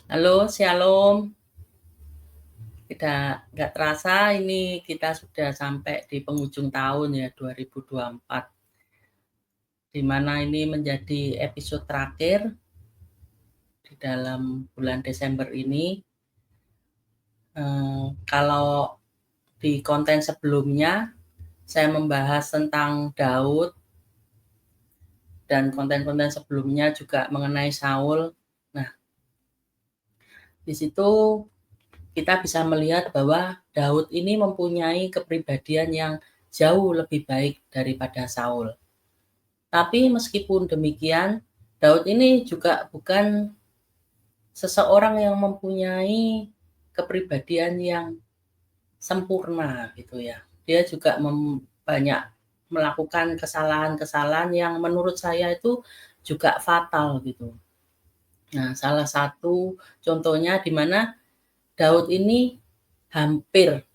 Halo, shalom. Nggak terasa ini kita sudah sampai di penghujung tahun ya 2024, di mana ini menjadi episode terakhir di dalam bulan Desember ini. Kalau di konten sebelumnya saya membahas tentang Daud dan konten-konten sebelumnya juga mengenai Saul. Nah, di situ kita bisa melihat bahwa Daud ini mempunyai kepribadian yang jauh lebih baik daripada Saul. Tapi meskipun demikian, Daud ini juga bukan seseorang yang mempunyai kepribadian yang sempurna gitu ya. Dia juga banyak melakukan kesalahan-kesalahan yang menurut saya itu juga fatal gitu. Nah, salah satu contohnya di mana Daud ini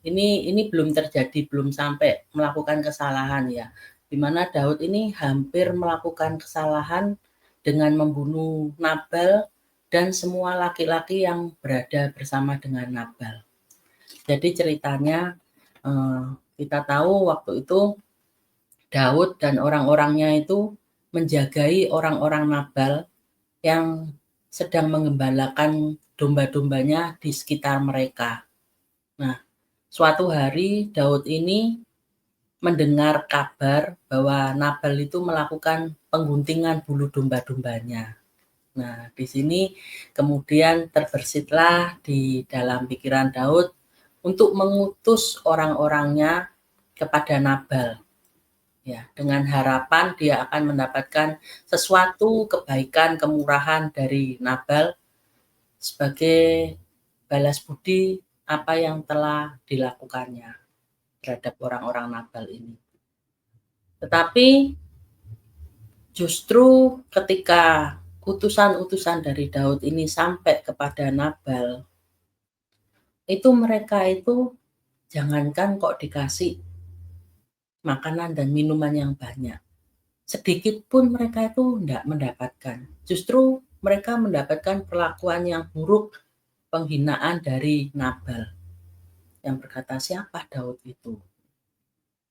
ini belum terjadi, belum sampai melakukan kesalahan ya. Di mana Daud ini hampir melakukan kesalahan dengan membunuh Nabal dan semua laki-laki yang berada bersama dengan Nabal. Jadi ceritanya kita tahu waktu itu Daud dan orang-orangnya itu menjagai orang-orang Nabal yang sedang mengembalakan domba-dombanya di sekitar mereka. Nah, suatu hari Daud ini mendengar kabar bahwa Nabal itu melakukan pengguntingan bulu domba-dombanya. Nah, di sini kemudian terbersitlah di dalam pikiran Daud untuk mengutus orang-orangnya kepada Nabal. Ya, dengan harapan dia akan mendapatkan sesuatu kebaikan, kemurahan dari Nabal sebagai balas budi apa yang telah dilakukannya terhadap orang-orang Nabal ini. Tetapi justru ketika utusan-utusan dari Daud ini sampai kepada Nabal, itu mereka itu jangankan kok dikasih makanan dan minuman yang banyak, sedikit pun mereka itu tidak mendapatkan. Justru mereka mendapatkan perlakuan yang buruk, penghinaan dari Nabal yang berkata, siapa Daud itu?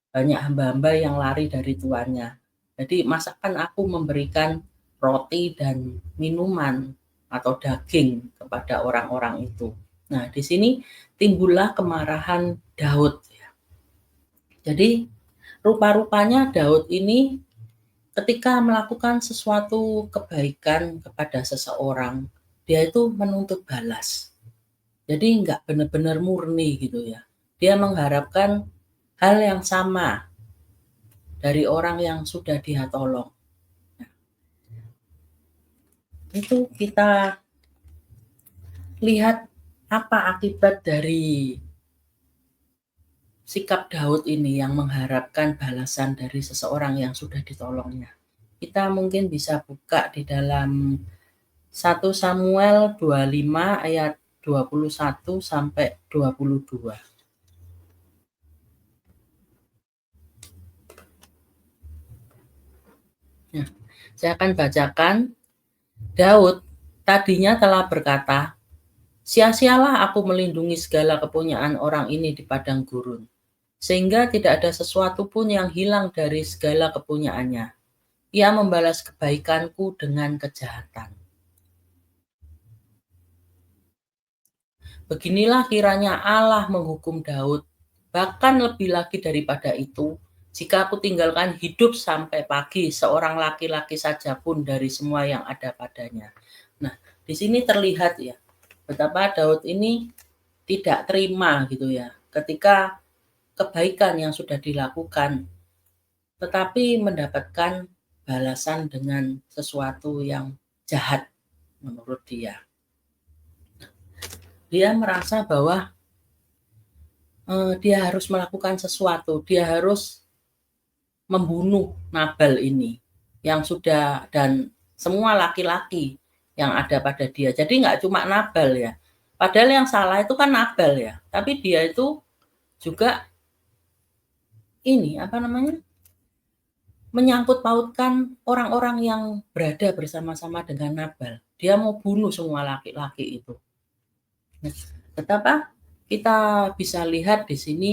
Banyak hamba-hamba yang lari dari tuannya. Jadi masakan aku memberikan roti dan minuman atau daging kepada orang-orang itu. Nah, di sini timbullah kemarahan Daud. Jadi rupa-rupanya Daud ini ketika melakukan sesuatu kebaikan kepada seseorang, dia itu menuntut balas. Jadi nggak benar-benar murni gitu ya. Dia mengharapkan hal yang sama dari orang yang sudah dia tolong. Nah, itu kita lihat apa akibat dari sikap Daud ini yang mengharapkan balasan dari seseorang yang sudah ditolongnya. Kita mungkin bisa buka di dalam 1 Samuel 25 ayat 21 sampai 22. Nah, saya akan bacakan. Daud tadinya telah berkata, sia-sialah aku melindungi segala kepunyaan orang ini di padang gurun, sehingga tidak ada sesuatu pun yang hilang dari segala kepunyaannya. Ia membalas kebaikanku dengan kejahatan. Beginilah kiranya Allah menghukum Daud, bahkan lebih lagi daripada itu, jika aku tinggalkan hidup sampai pagi seorang laki-laki saja pun dari semua yang ada padanya. Nah, di sini terlihat ya, betapa Daud ini tidak terima gitu ya, ketika kebaikan yang sudah dilakukan, tetapi mendapatkan balasan dengan sesuatu yang jahat menurut dia. Dia merasa bahwa dia harus melakukan sesuatu, dia harus membunuh Nabal ini yang sudah dan semua laki-laki yang ada pada dia. Jadi nggak cuma Nabal ya. Padahal yang salah itu kan Nabal ya. Tapi dia itu juga menyangkut pautkan orang-orang yang berada bersama-sama dengan Nabal. Dia mau bunuh semua laki-laki itu. Nah, betapa kita bisa lihat di sini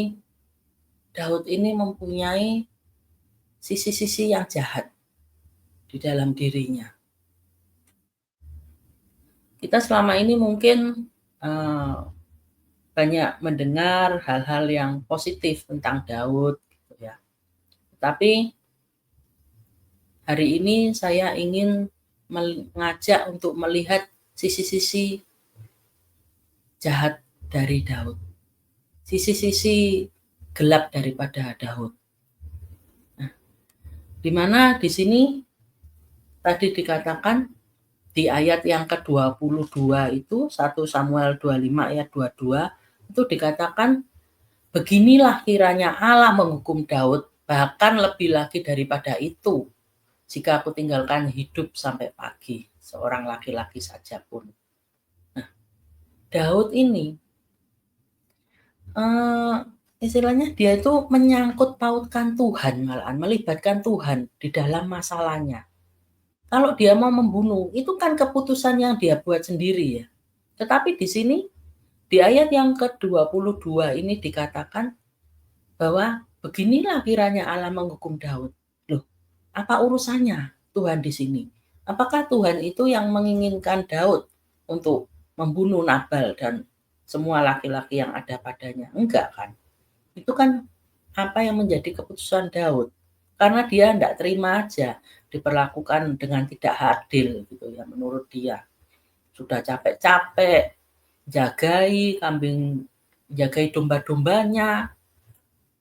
Daud ini mempunyai sisi-sisi yang jahat di dalam dirinya. Kita selama ini mungkin banyak mendengar hal-hal yang positif tentang Daud, gitu ya. Tapi hari ini saya ingin mengajak untuk melihat sisi-sisi jahat dari Daud, sisi-sisi gelap daripada Daud. Nah, di mana di sini tadi dikatakan di ayat yang ke-22 itu 1 Samuel 25 ayat 22 itu dikatakan, beginilah kiranya Allah menghukum Daud, bahkan lebih lagi daripada itu, jika aku tinggalkan hidup sampai pagi, seorang laki-laki saja pun. Nah, Daud ini istilahnya dia itu menyangkut pautkan Tuhan, malahan melibatkan Tuhan di dalam masalahnya. Kalau dia mau membunuh, itu kan keputusan yang dia buat sendiri ya. Tetapi di sini, di ayat yang ke-22 ini dikatakan bahwa beginilah kiranya Allah menghukum Daud. Loh, apa urusannya Tuhan di sini? Apakah Tuhan itu yang menginginkan Daud untuk membunuh Nabal dan semua laki-laki yang ada padanya? Enggak kan? Itu kan apa yang menjadi keputusan Daud. Karena dia tidak terima aja diperlakukan dengan tidak adil gitu ya menurut dia. Sudah capek-capek jagai kambing, jagai domba-dombanya.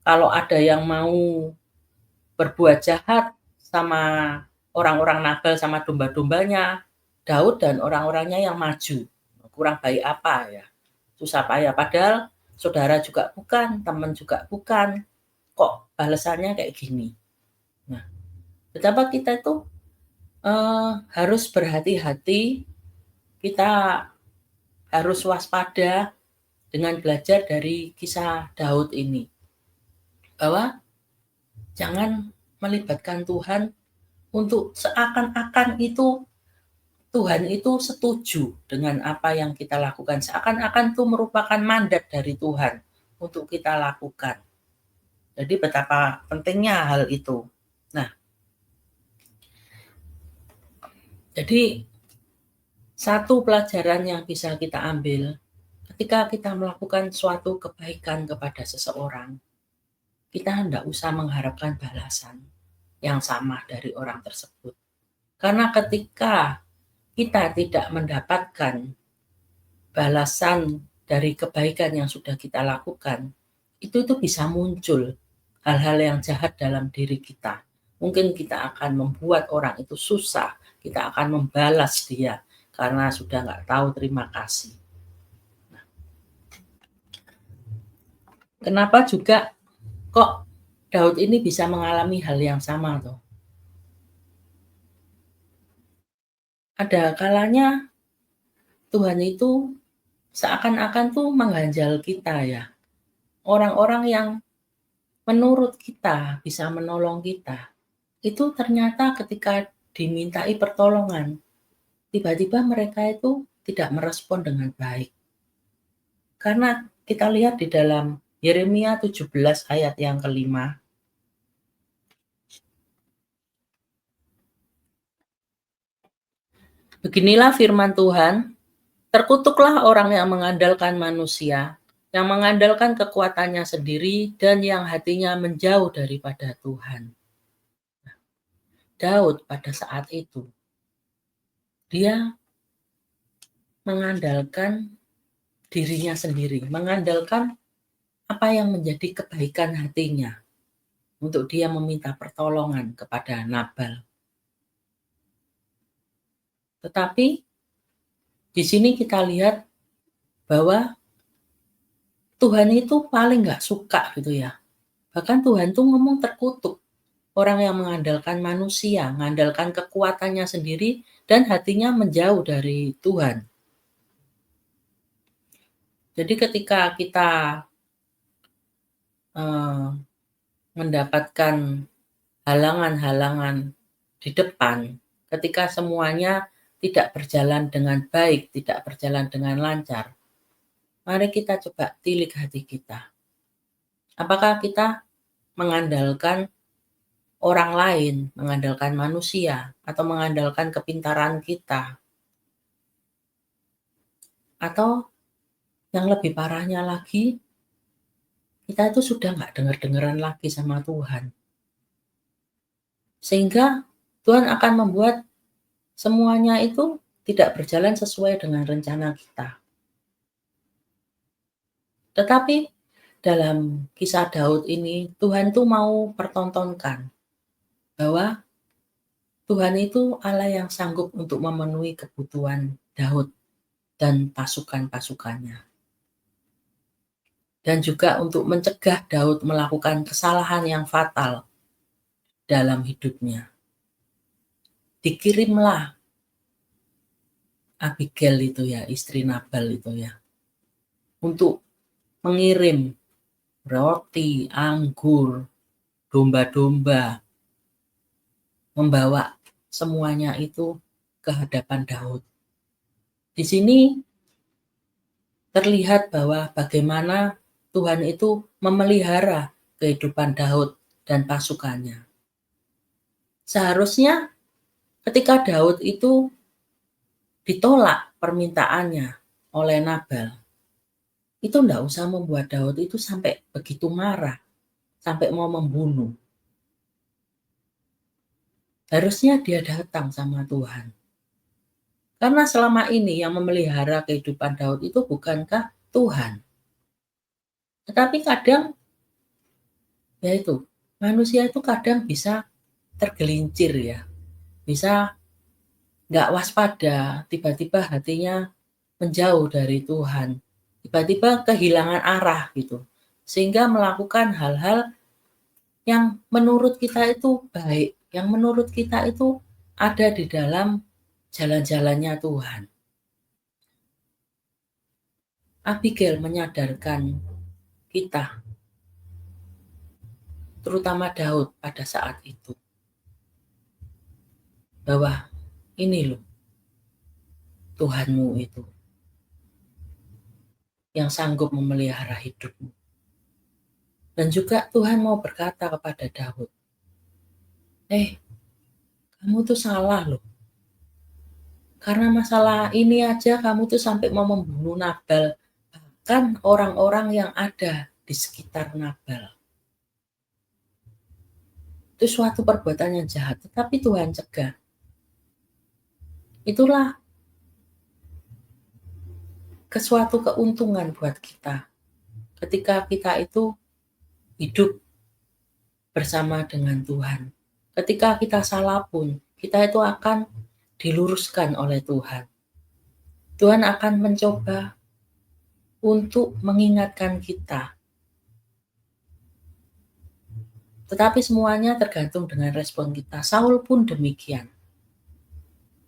Kalau ada yang mau berbuat jahat sama orang-orang Nabal sama domba-dombanya, Daud dan orang-orangnya yang maju. Kurang baik apa ya? Susah payah, padahal saudara juga bukan, teman juga bukan. Kok balasannya kayak gini? Nah, betapa kita itu harus berhati-hati, kita harus waspada dengan belajar dari kisah Daud ini. Bahwa jangan melibatkan Tuhan untuk seakan-akan itu Tuhan itu setuju dengan apa yang kita lakukan. Seakan-akan itu merupakan mandat dari Tuhan untuk kita lakukan. Jadi betapa pentingnya hal itu. Nah, jadi satu pelajaran yang bisa kita ambil ketika kita melakukan suatu kebaikan kepada seseorang, kita tidak usah mengharapkan balasan yang sama dari orang tersebut. Karena ketika kita tidak mendapatkan balasan dari kebaikan yang sudah kita lakukan, itu bisa muncul hal-hal yang jahat dalam diri kita. Mungkin kita akan membuat orang itu susah, kita akan membalas dia karena sudah nggak tahu terima kasih. Nah, kenapa juga kok Daud ini bisa mengalami hal yang sama tuh? Ada kalanya Tuhan itu seakan-akan tuh mengganjal kita ya. Orang-orang yang menurut kita bisa menolong kita, itu ternyata ketika dimintai pertolongan, tiba-tiba mereka itu tidak merespon dengan baik. Karena kita lihat di dalam Yeremia 17 ayat yang ke-5. Beginilah firman Tuhan, terkutuklah orang yang mengandalkan manusia, yang mengandalkan kekuatannya sendiri, dan yang hatinya menjauh daripada Tuhan. Daud pada saat itu, dia mengandalkan dirinya sendiri, mengandalkan apa yang menjadi kebaikan hatinya untuk dia meminta pertolongan kepada Nabal. Tetapi di sini kita lihat bahwa Tuhan itu paling nggak suka gitu ya. Bahkan Tuhan tuh ngomong terkutuk orang yang mengandalkan manusia, mengandalkan kekuatannya sendiri dan hatinya menjauh dari Tuhan. Jadi ketika kita mendapatkan halangan-halangan di depan, ketika semuanya tidak berjalan dengan baik, tidak berjalan dengan lancar, Mari kita coba tilik hati kita. Apakah kita mengandalkan orang lain, mengandalkan manusia, atau mengandalkan kepintaran kita? Atau yang lebih parahnya lagi, kita itu sudah nggak dengar-dengaran lagi sama Tuhan. Sehingga Tuhan akan membuat semuanya itu tidak berjalan sesuai dengan rencana kita. Tetapi dalam kisah Daud ini, Tuhan tuh mau pertontonkan bahwa Tuhan itu Allah yang sanggup untuk memenuhi kebutuhan Daud dan pasukan-pasukannya. Dan juga untuk mencegah Daud melakukan kesalahan yang fatal dalam hidupnya. Dikirimlah Abigail itu ya, istri Nabal itu ya, untuk mengirim roti, anggur, domba-domba, membawa semuanya itu ke hadapan Daud. Di sini terlihat bahwa bagaimana Tuhan itu memelihara kehidupan Daud dan pasukannya. Seharusnya ketika Daud itu ditolak permintaannya oleh Nabal, itu enggak usah membuat Daud itu sampai begitu marah, sampai mau membunuh. Harusnya dia datang sama Tuhan. Karena selama ini yang memelihara kehidupan Daud itu bukankah Tuhan? Tetapi kadang, ya itu, manusia itu kadang bisa tergelincir ya. Bisa nggak waspada, tiba-tiba hatinya menjauh dari Tuhan. Tiba-tiba kehilangan arah gitu. Sehingga melakukan hal-hal yang menurut kita itu baik, yang menurut kita itu ada di dalam jalan-jalannya Tuhan. Abigail menyadarkan kita, terutama Daud pada saat itu, bahwa ini loh Tuhanmu itu yang sanggup memelihara hidupmu. Dan juga Tuhan mau berkata kepada Daud, kamu tuh salah loh. Karena masalah ini aja kamu tuh sampai mau membunuh Nabal, bahkan orang-orang yang ada di sekitar Nabal. Itu suatu perbuatan yang jahat, tetapi Tuhan cegah. Itulah suatu keuntungan buat kita. Ketika kita itu hidup bersama dengan Tuhan. Ketika kita salah pun, kita itu akan diluruskan oleh Tuhan. Tuhan akan mencoba untuk mengingatkan kita. Tetapi semuanya tergantung dengan respon kita. Saul pun demikian.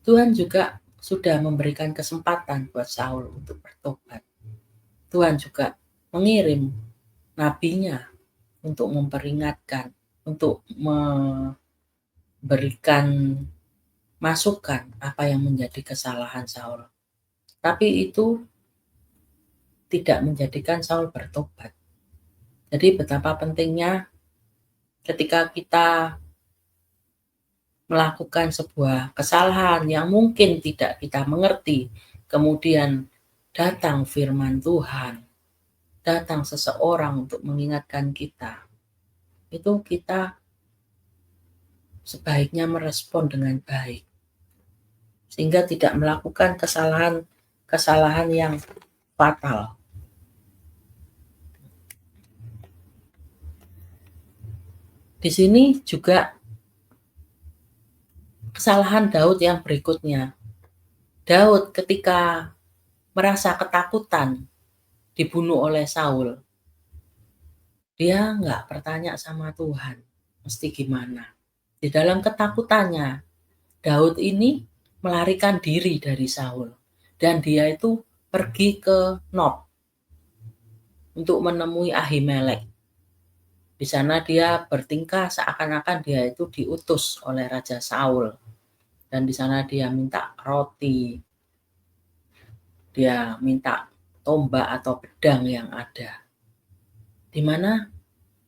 Tuhan juga sudah memberikan kesempatan buat Saul untuk bertobat. Tuhan juga mengirim nabinya untuk memperingatkan, untuk memberikan masukan apa yang menjadi kesalahan Saul. Tapi itu tidak menjadikan Saul bertobat. Jadi betapa pentingnya ketika kita melakukan sebuah kesalahan yang mungkin tidak kita mengerti, kemudian datang firman Tuhan, datang seseorang untuk mengingatkan kita, itu kita sebaiknya merespon dengan baik, sehingga tidak melakukan kesalahan yang fatal. Di sini juga kesalahan Daud yang berikutnya. Daud ketika merasa ketakutan dibunuh oleh Saul, dia nggak bertanya sama Tuhan, mesti gimana. Di dalam ketakutannya, Daud ini melarikan diri dari Saul. Dan dia itu pergi ke Nob untuk menemui Ahimelek. Di sana dia bertingkah seakan-akan dia itu diutus oleh Raja Saul. Dan di sana dia minta roti, dia minta tombak atau pedang yang ada. Di mana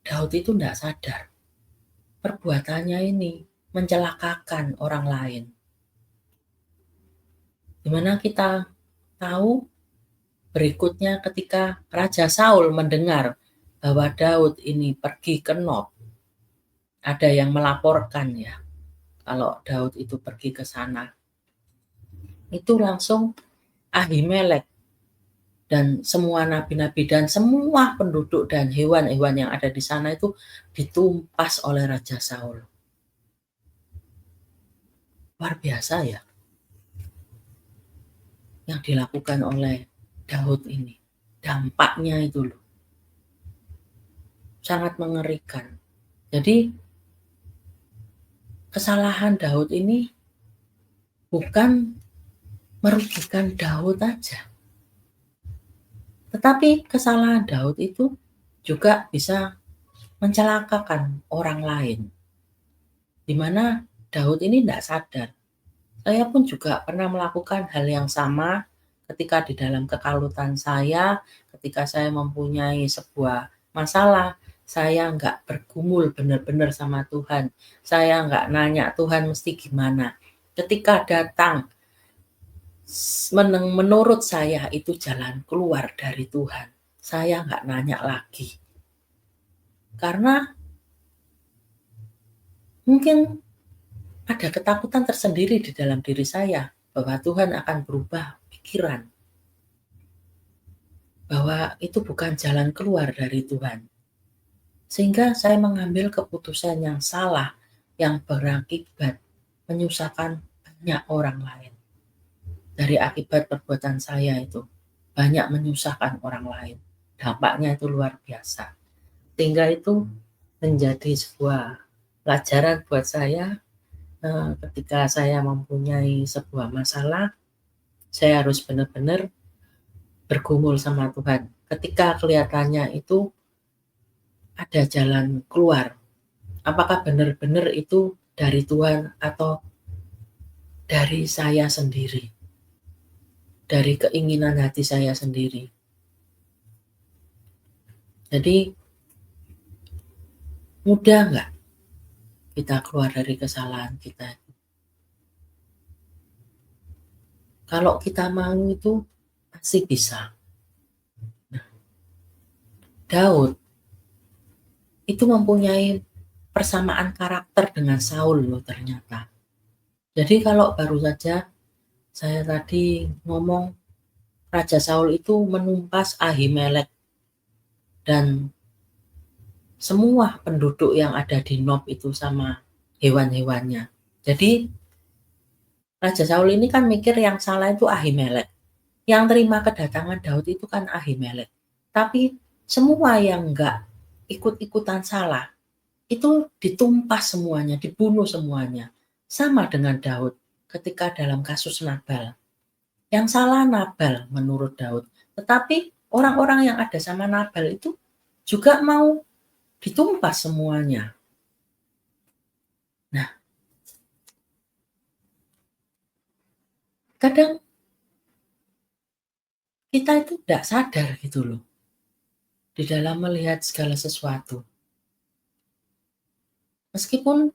Daud itu tidak sadar perbuatannya ini mencelakakan orang lain. Di mana kita tahu berikutnya ketika Raja Saul mendengar bahwa Daud ini pergi ke Nob, ada yang melaporkan ya, kalau Daud itu pergi ke sana. Itu langsung Ahimelek dan semua nabi-nabi dan semua penduduk dan hewan-hewan yang ada di sana itu ditumpas oleh Raja Saul. Luar biasa ya yang dilakukan oleh Daud ini. Dampaknya itu loh, sangat mengerikan. Jadi kesalahan Daud ini bukan merugikan Daud aja, tetapi kesalahan Daud itu juga bisa mencelakakan orang lain. Di mana Daud ini tidak sadar. Saya pun juga pernah melakukan hal yang sama ketika di dalam kekalutan saya, ketika saya mempunyai sebuah masalah, saya nggak bergumul benar-benar sama Tuhan. Saya nggak nanya Tuhan mesti gimana. Ketika datang, menurut saya itu jalan keluar dari Tuhan. Saya nggak nanya lagi. Karena mungkin ada ketakutan tersendiri di dalam diri saya bahwa Tuhan akan berubah pikiran. Bahwa itu bukan jalan keluar dari Tuhan. Sehingga saya mengambil keputusan yang salah yang berakibat menyusahkan banyak orang lain. Dari akibat perbuatan saya itu banyak menyusahkan orang lain. Dampaknya itu luar biasa. Sehingga itu menjadi sebuah pelajaran buat saya ketika saya mempunyai sebuah masalah, saya harus benar-benar bergumul sama Tuhan. Ketika kelihatannya itu ada jalan keluar, apakah benar-benar itu dari Tuhan atau dari saya sendiri, dari keinginan hati saya sendiri. Jadi mudah nggak kita keluar dari kesalahan kita? Kalau kita mau itu pasti bisa. Nah, Daud itu mempunyai persamaan karakter dengan Saul loh ternyata. Jadi kalau baru saja saya tadi ngomong Raja Saul itu menumpas Ahimelek dan semua penduduk yang ada di Nob itu sama hewan-hewannya. Jadi Raja Saul ini kan mikir yang salah itu Ahimelek. Yang terima kedatangan Daud itu kan Ahimelek. Tapi semua yang enggak ikut-ikutan salah itu ditumpas semuanya, dibunuh semuanya. Sama dengan Daud ketika dalam kasus Nabal. Yang salah Nabal menurut Daud. Tetapi orang-orang yang ada sama Nabal itu juga mau ditumpas semuanya. Nah, kadang kita itu tidak sadar gitu loh di dalam melihat segala sesuatu. Meskipun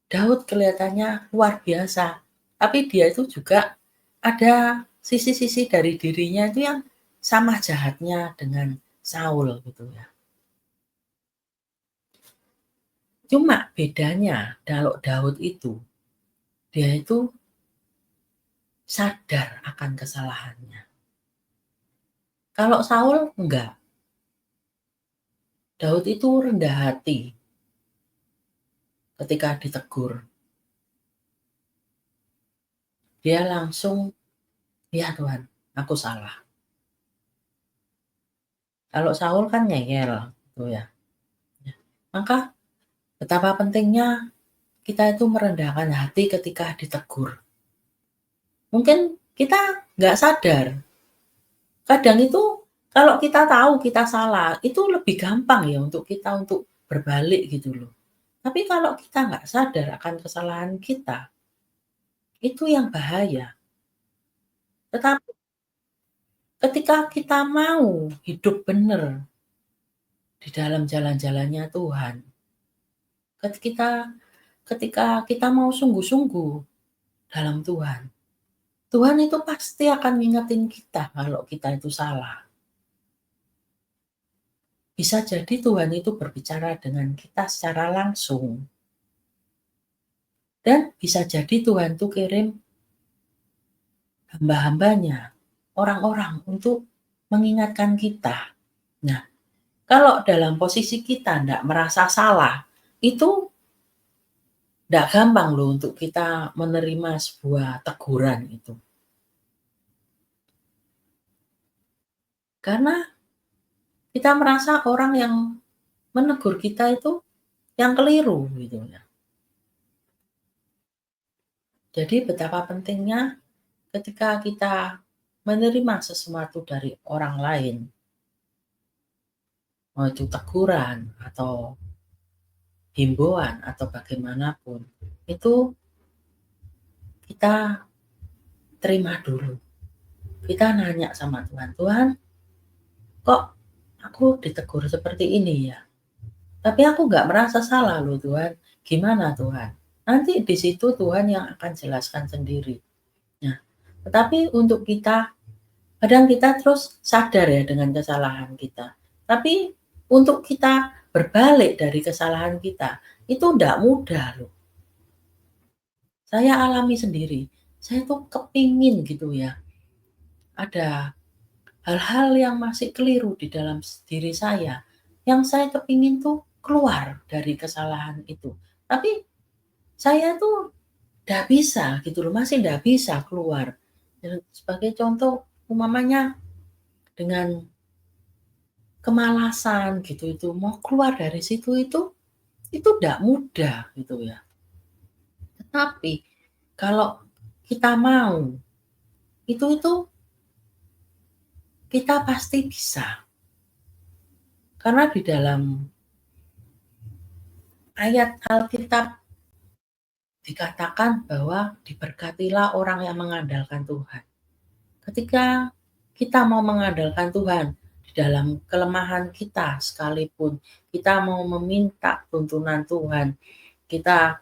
Daud kelihatannya luar biasa, tapi dia itu juga ada sisi-sisi dari dirinya itu yang sama jahatnya dengan Saul gitu ya. Cuma bedanya kalau Daud itu, dia itu sadar akan kesalahannya. Kalau Saul enggak. Daud itu rendah hati ketika ditegur. Dia langsung, ya Tuhan, aku salah. Kalau Saul kan ngeyel gitu ya. Maka betapa pentingnya kita itu merendahkan hati ketika ditegur. Mungkin kita nggak sadar. Kadang itu kalau kita tahu kita salah, itu lebih gampang ya untuk kita untuk berbalik gitu loh. Tapi kalau kita nggak sadar akan kesalahan kita, itu yang bahaya. Tetapi Ketika kita mau hidup benar di dalam jalan-jalannya Tuhan, ketika ketika kita mau sungguh-sungguh dalam Tuhan, Tuhan itu pasti akan ngingetin kita kalau kita itu salah. Bisa jadi Tuhan itu berbicara dengan kita secara langsung. Dan bisa jadi Tuhan itu kirim hamba-hambanya, orang-orang untuk mengingatkan kita. Nah, kalau dalam posisi kita tidak merasa salah, itu tidak gampang loh untuk kita menerima sebuah teguran itu. Karena kita merasa orang yang menegur kita itu yang keliru gitu ya. Jadi betapa pentingnya ketika kita menerima sesuatu dari orang lain, mau itu teguran atau himbauan atau bagaimanapun, itu kita terima dulu. Kita nanya sama Tuhan, Tuhan, kok aku ditegur seperti ini ya? Tapi aku nggak merasa salah loh Tuhan. Gimana Tuhan? Nanti di situ Tuhan yang akan jelaskan sendiri. Nah, tetapi untuk kita, kadang kita terus sadar ya dengan kesalahan kita. Tapi untuk kita berbalik dari kesalahan kita, itu nggak mudah loh. Saya alami sendiri. Saya tuh kepingin gitu ya. Ada hal-hal yang masih keliru di dalam diri saya. Yang saya kepingin tuh keluar dari kesalahan itu. Tapi saya tuh nggak bisa gitu loh. Masih nggak bisa keluar. Sebagai contoh, umpamanya dengan kemalasan gitu itu mau keluar dari situ itu nggak mudah gitu ya. Tetapi kalau kita mau itu kita pasti bisa. Karena di dalam ayat Alkitab dikatakan bahwa diberkatilah orang yang mengandalkan Tuhan. Ketika kita mau mengandalkan Tuhan di dalam kelemahan kita sekalipun, kita mau meminta tuntunan Tuhan, kita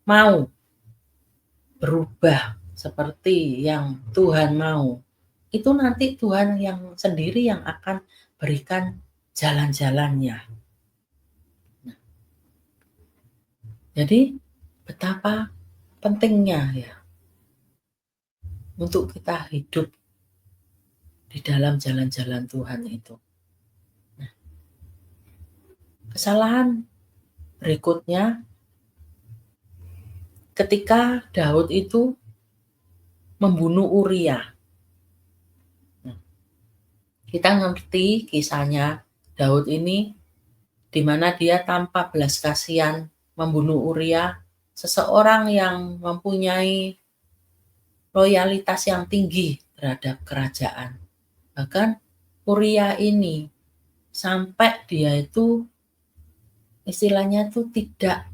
mau berubah seperti yang Tuhan mau, itu nanti Tuhan yang sendiri yang akan berikan jalan-jalannya. Jadi betapa pentingnya ya untuk kita hidup di dalam jalan-jalan Tuhan itu. Nah, kesalahan berikutnya ketika Daud itu membunuh Uria. Nah, kita ngerti kisahnya Daud ini di mana dia tanpa belas kasihan membunuh Uria, seseorang yang mempunyai loyalitas yang tinggi terhadap kerajaan. Bahkan Uria ini sampai dia itu istilahnya tuh tidak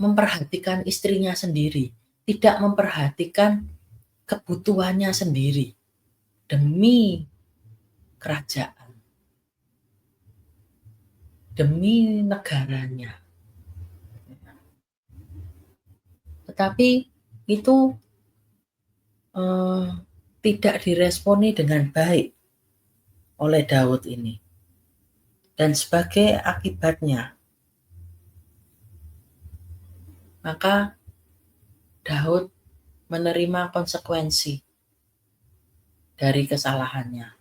memperhatikan istrinya sendiri, tidak memperhatikan kebutuhannya sendiri demi kerajaan, demi negaranya. Tetapi itu tidak diresponi dengan baik oleh Daud ini. Dan sebagai akibatnya, maka Daud menerima konsekuensi dari kesalahannya.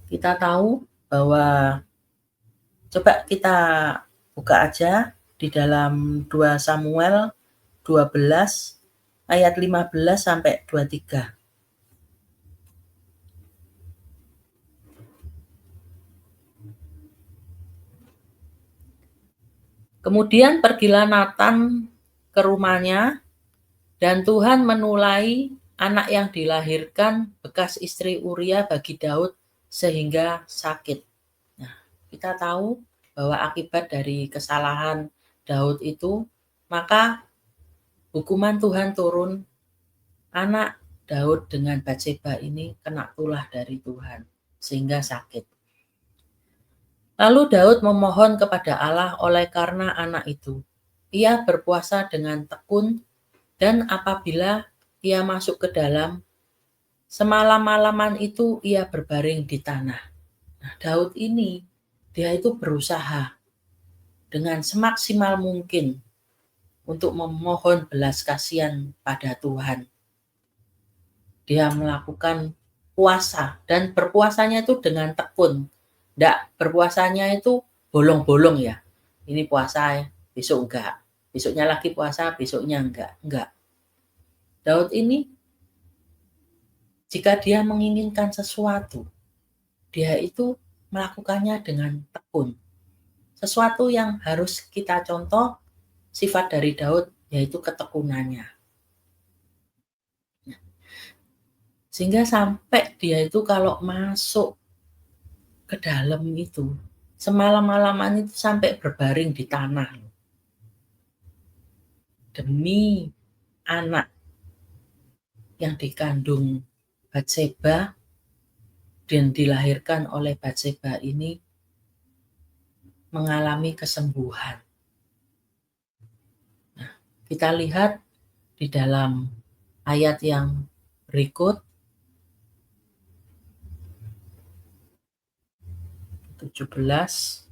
Kita tahu bahwa coba kita buka aja di dalam 2 Samuel 12 ayat 15 sampai 23. Kemudian pergilah Nathan ke rumahnya, dan Tuhan menulai anak yang dilahirkan bekas istri Uria bagi Daud sehingga sakit. Nah, kita tahu bahwa akibat dari kesalahan Daud itu, maka hukuman Tuhan turun, anak Daud dengan Batseba ini kena tulah dari Tuhan, sehingga sakit. Lalu Daud memohon kepada Allah oleh karena anak itu. Ia berpuasa dengan tekun, dan apabila ia masuk ke dalam, semalam-malaman itu ia berbaring di tanah. Nah, Daud ini, dia itu berusaha dengan semaksimal mungkin untuk memohon belas kasihan pada Tuhan. Dia melakukan puasa, dan berpuasanya itu dengan tekun. Nggak berpuasanya itu bolong-bolong ya. Ini puasa ya, besok enggak. Besoknya lagi puasa, besoknya enggak. Enggak. Daud ini, jika dia menginginkan sesuatu, dia itu melakukannya dengan tekun. Sesuatu yang harus kita contoh, sifat dari Daud, yaitu ketekunannya. Sehingga sampai dia itu kalau masuk ke dalam itu, semalam-malaman itu sampai berbaring di tanah. Demi anak yang dikandung Batseba dan dilahirkan oleh Batseba ini mengalami kesembuhan. Nah, kita lihat di dalam ayat yang berikut, 17.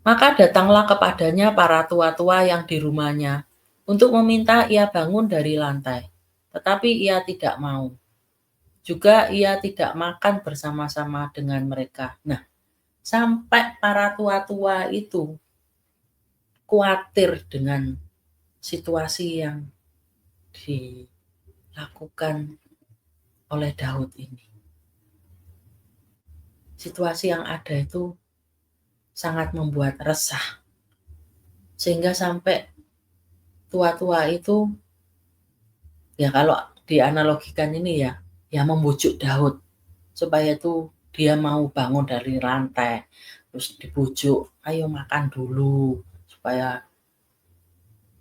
Maka datanglah kepadanya para tua-tua yang di rumahnya untuk meminta ia bangun dari lantai. Tetapi ia tidak mau. Juga ia tidak makan bersama-sama dengan mereka. Nah, sampai para tua-tua itu khawatir dengan situasi yang dilakukan oleh Daud ini. Situasi yang ada itu sangat membuat resah. Sehingga sampai tua-tua itu, ya kalau dianalogikan ini ya membujuk Daud supaya itu dia mau bangun dari lantai, terus dibujuk, ayo makan dulu supaya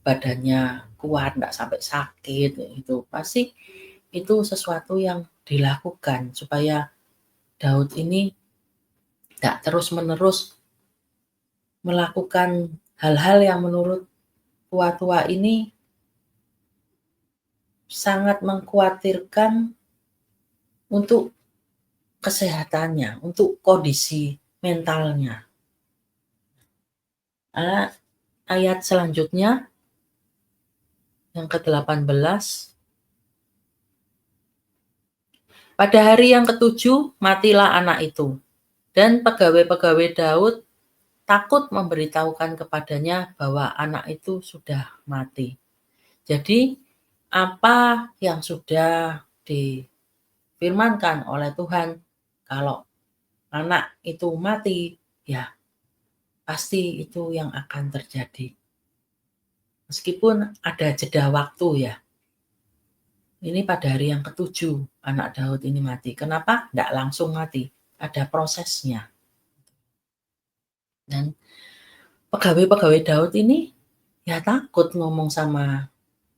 badannya kuat, nggak sampai sakit. Itu pasti itu sesuatu yang dilakukan supaya Daud ini nggak terus-menerus melakukan hal-hal yang menurut tua-tua ini sangat mengkhawatirkan untuk kesehatannya, untuk kondisi mentalnya. Ayat selanjutnya, yang ke-18. Pada hari yang ketujuh, matilah anak itu. Dan pegawai-pegawai Daud takut memberitahukan kepadanya bahwa anak itu sudah mati. Jadi, apa yang sudah difirmankan oleh Tuhan, kalau anak itu mati, ya pasti itu yang akan terjadi. Meskipun ada jeda waktu ya. Ini pada hari yang ketujuh anak Daud ini mati. Kenapa? Nggak langsung mati. Ada prosesnya. Dan pegawai-pegawai Daud ini ya takut ngomong sama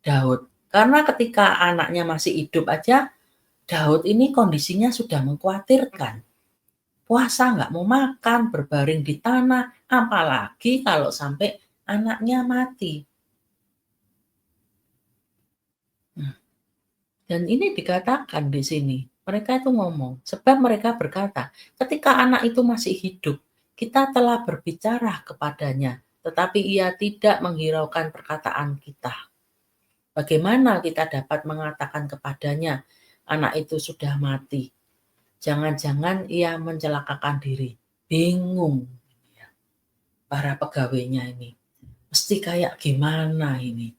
Daud. Karena ketika anaknya masih hidup aja, Daud ini kondisinya sudah mengkhawatirkan. Puasa nggak mau makan, berbaring di tanah. Apalagi kalau sampai anaknya mati. Dan ini dikatakan di sini, mereka itu ngomong, sebab mereka berkata, ketika anak itu masih hidup, kita telah berbicara kepadanya, tetapi ia tidak menghiraukan perkataan kita. Bagaimana kita dapat mengatakan kepadanya, anak itu sudah mati? Jangan-jangan ia mencelakakan diri. Bingung para pegawainya ini. Mesti kayak gimana ini?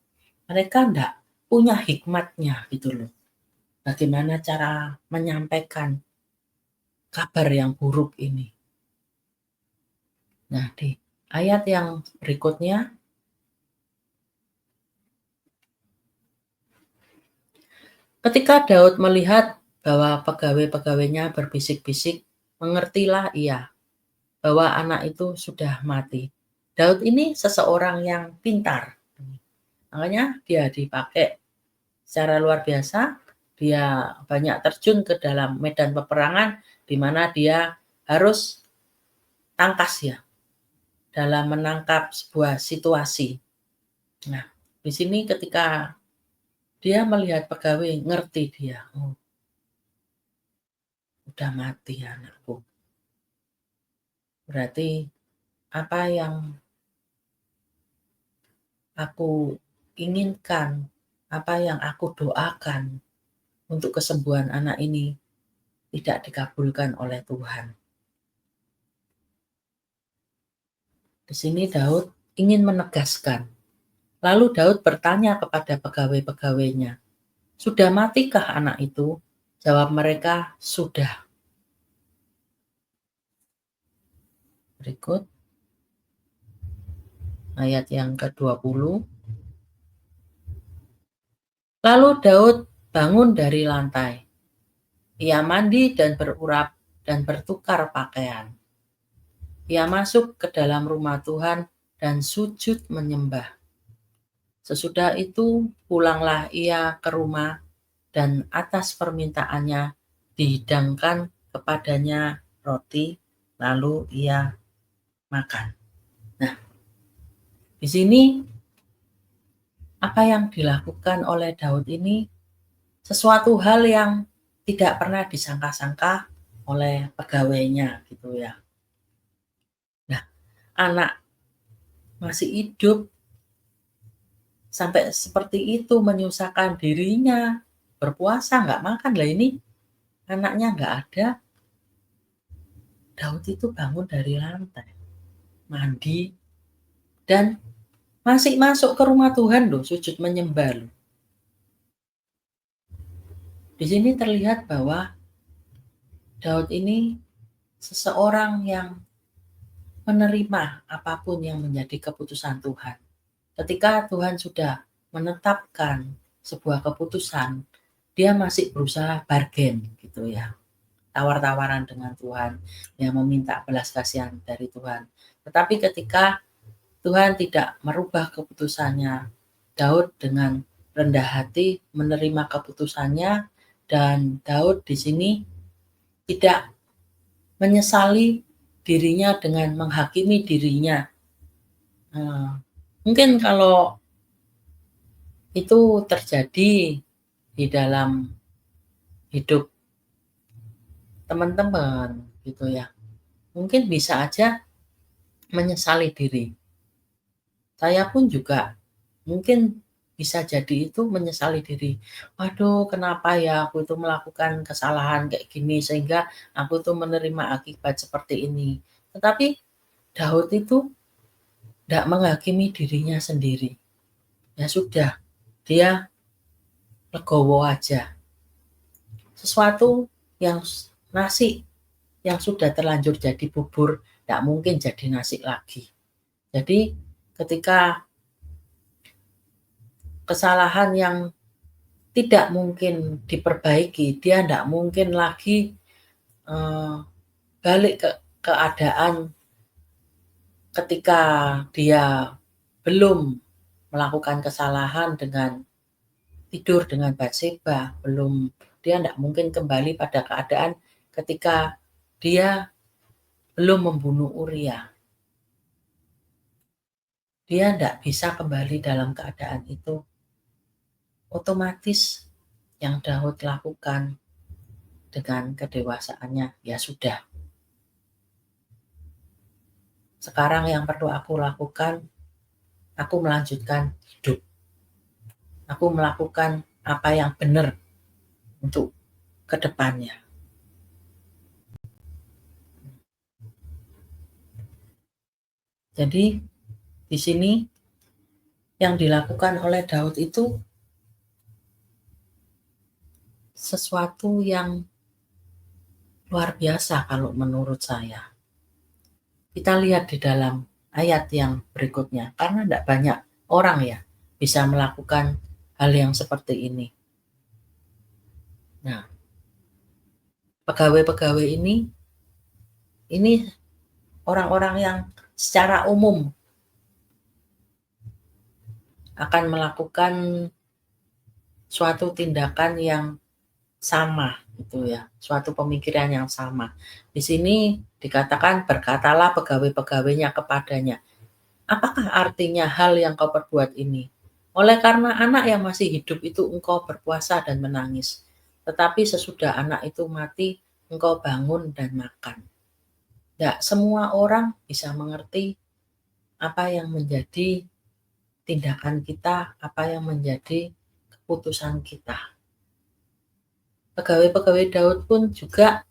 Mereka enggak punya hikmatnya gitu loh. Bagaimana cara menyampaikan kabar yang buruk ini. Nah, di ayat yang berikutnya, ketika Daud melihat bahwa pegawai-pegawainya berbisik-bisik, mengertilah ia bahwa anak itu sudah mati. Daud ini seseorang yang pintar, makanya dia dipakai secara luar biasa. Dia banyak terjun ke dalam medan peperangan di mana dia harus tangkas ya dalam menangkap sebuah situasi. Nah, di sini ketika dia melihat pegawai, ngerti dia, "Oh, udah mati anakku." Berarti apa yang aku inginkan, apa yang aku doakan untuk kesembuhan anak ini tidak dikabulkan oleh Tuhan. Di sini Daud ingin menegaskan. Lalu Daud bertanya kepada pegawai-pegawainya, "Sudah matikah anak itu?" Jawab mereka, "Sudah." Berikut ayat yang ke-20. Lalu Daud bangun dari lantai. Ia mandi dan berurap dan bertukar pakaian. Ia masuk ke dalam rumah Tuhan dan sujud menyembah. Sesudah itu pulanglah ia ke rumah dan atas permintaannya dihidangkan kepadanya roti, lalu ia makan. Nah, di sini apa yang dilakukan oleh Daud ini sesuatu hal yang tidak pernah disangka-sangka oleh pegawainya gitu ya. Nah, anak masih hidup sampai seperti itu menyusahkan dirinya, berpuasa nggak makan lah ini anaknya nggak ada. Daud itu bangun dari lantai, mandi, dan masih masuk ke rumah Tuhan loh, sujud menyembah loh. Di sini terlihat bahwa Daud ini seseorang yang menerima apapun yang menjadi keputusan Tuhan. Ketika Tuhan sudah menetapkan sebuah keputusan, dia masih berusaha bargain gitu ya. Tawar-tawaran dengan Tuhan, yang meminta belas kasihan dari Tuhan. Tetapi ketika Tuhan tidak merubah keputusannya, Daud dengan rendah hati menerima keputusannya, dan Daud di sini tidak menyesali dirinya dengan menghakimi dirinya. Mungkin kalau itu terjadi di dalam hidup teman-teman gitu ya, mungkin bisa aja menyesali diri. Saya pun juga mungkin bisa jadi itu menyesali diri. Waduh, kenapa ya aku itu melakukan kesalahan kayak gini sehingga aku tuh menerima akibat seperti ini. Tetapi Daud itu tidak menghakimi dirinya sendiri. Ya sudah, dia legowo aja. Sesuatu yang nasi yang sudah terlanjur jadi bubur, tidak mungkin jadi nasi lagi. Jadi ketika kesalahan yang tidak mungkin diperbaiki, dia tidak mungkin lagi balik ke keadaan ketika dia belum melakukan kesalahan dengan tidur dengan Batseba, dia tidak mungkin kembali pada keadaan ketika dia belum membunuh Uria. Dia tidak bisa kembali dalam keadaan itu. Otomatis yang Daud lakukan dengan kedewasaannya, ya sudah. Sekarang yang perlu aku lakukan, aku melanjutkan hidup. Aku melakukan apa yang benar untuk kedepannya. Jadi di sini yang dilakukan oleh Daud itu sesuatu yang luar biasa kalau menurut saya. Kita lihat di dalam ayat yang berikutnya, karena tidak banyak orang ya bisa melakukan hal yang seperti ini. Nah, pegawai-pegawai ini orang-orang yang secara umum akan melakukan suatu tindakan yang sama gitu ya, suatu pemikiran yang sama. Di sini dikatakan, berkatalah pegawai-pegawainya kepadanya, apakah artinya hal yang kau perbuat ini? Oleh karena anak yang masih hidup itu engkau berpuasa dan menangis, tetapi sesudah anak itu mati, engkau bangun dan makan. Tidak semua orang bisa mengerti apa yang menjadi tindakan kita, apa yang menjadi keputusan kita. Pegawai-pegawai Daud pun juga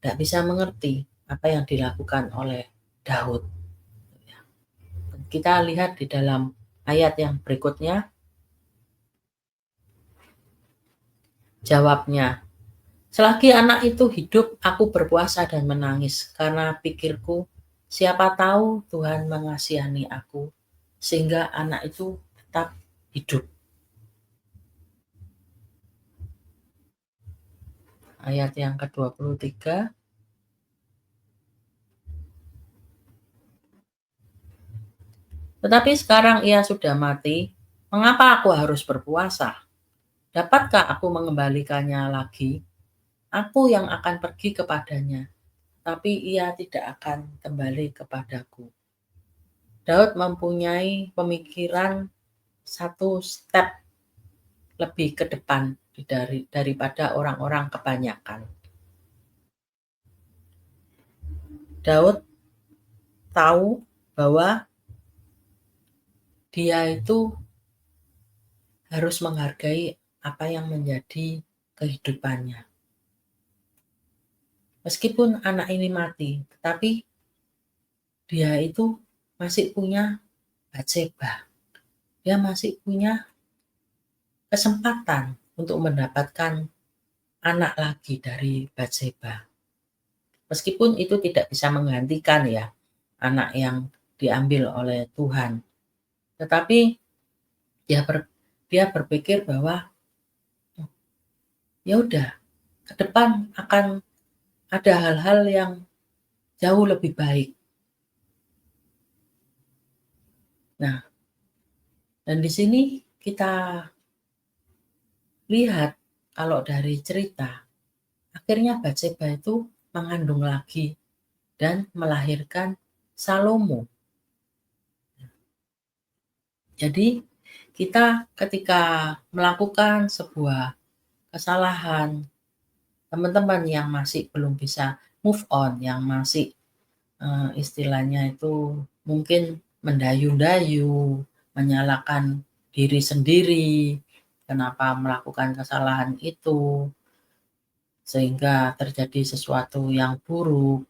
tidak bisa mengerti apa yang dilakukan oleh Daud. Kita lihat di dalam ayat yang berikutnya, jawabnya, selagi anak itu hidup, aku berpuasa dan menangis, karena pikirku, siapa tahu Tuhan mengasihani aku, sehingga anak itu tetap hidup. Ayat yang ke-23, tetapi sekarang ia sudah mati, mengapa aku harus berpuasa? Dapatkah aku mengembalikannya lagi? Aku yang akan pergi kepadanya, tapi ia tidak akan kembali kepadaku. Daud mempunyai pemikiran satu step lebih ke depan daripada orang-orang kebanyakan. Daud tahu bahwa dia itu harus menghargai apa yang menjadi kehidupannya. Meskipun anak ini mati, tetapi dia itu masih punya Batseba. Dia masih punya kesempatan untuk mendapatkan anak lagi dari Batseba. Meskipun itu tidak bisa menggantikan ya anak yang diambil oleh Tuhan. Tetapi dia berpikir bahwa ya udah, ke depan akan ada hal-hal yang jauh lebih baik. Nah, dan di sini kita lihat kalau dari cerita, akhirnya Batseba itu mengandung lagi dan melahirkan Salomo. Jadi kita ketika melakukan sebuah kesalahan, teman-teman yang masih belum bisa move on, yang masih istilahnya itu mungkin mendayu-dayu, menyalahkan diri sendiri, kenapa melakukan kesalahan itu, sehingga terjadi sesuatu yang buruk.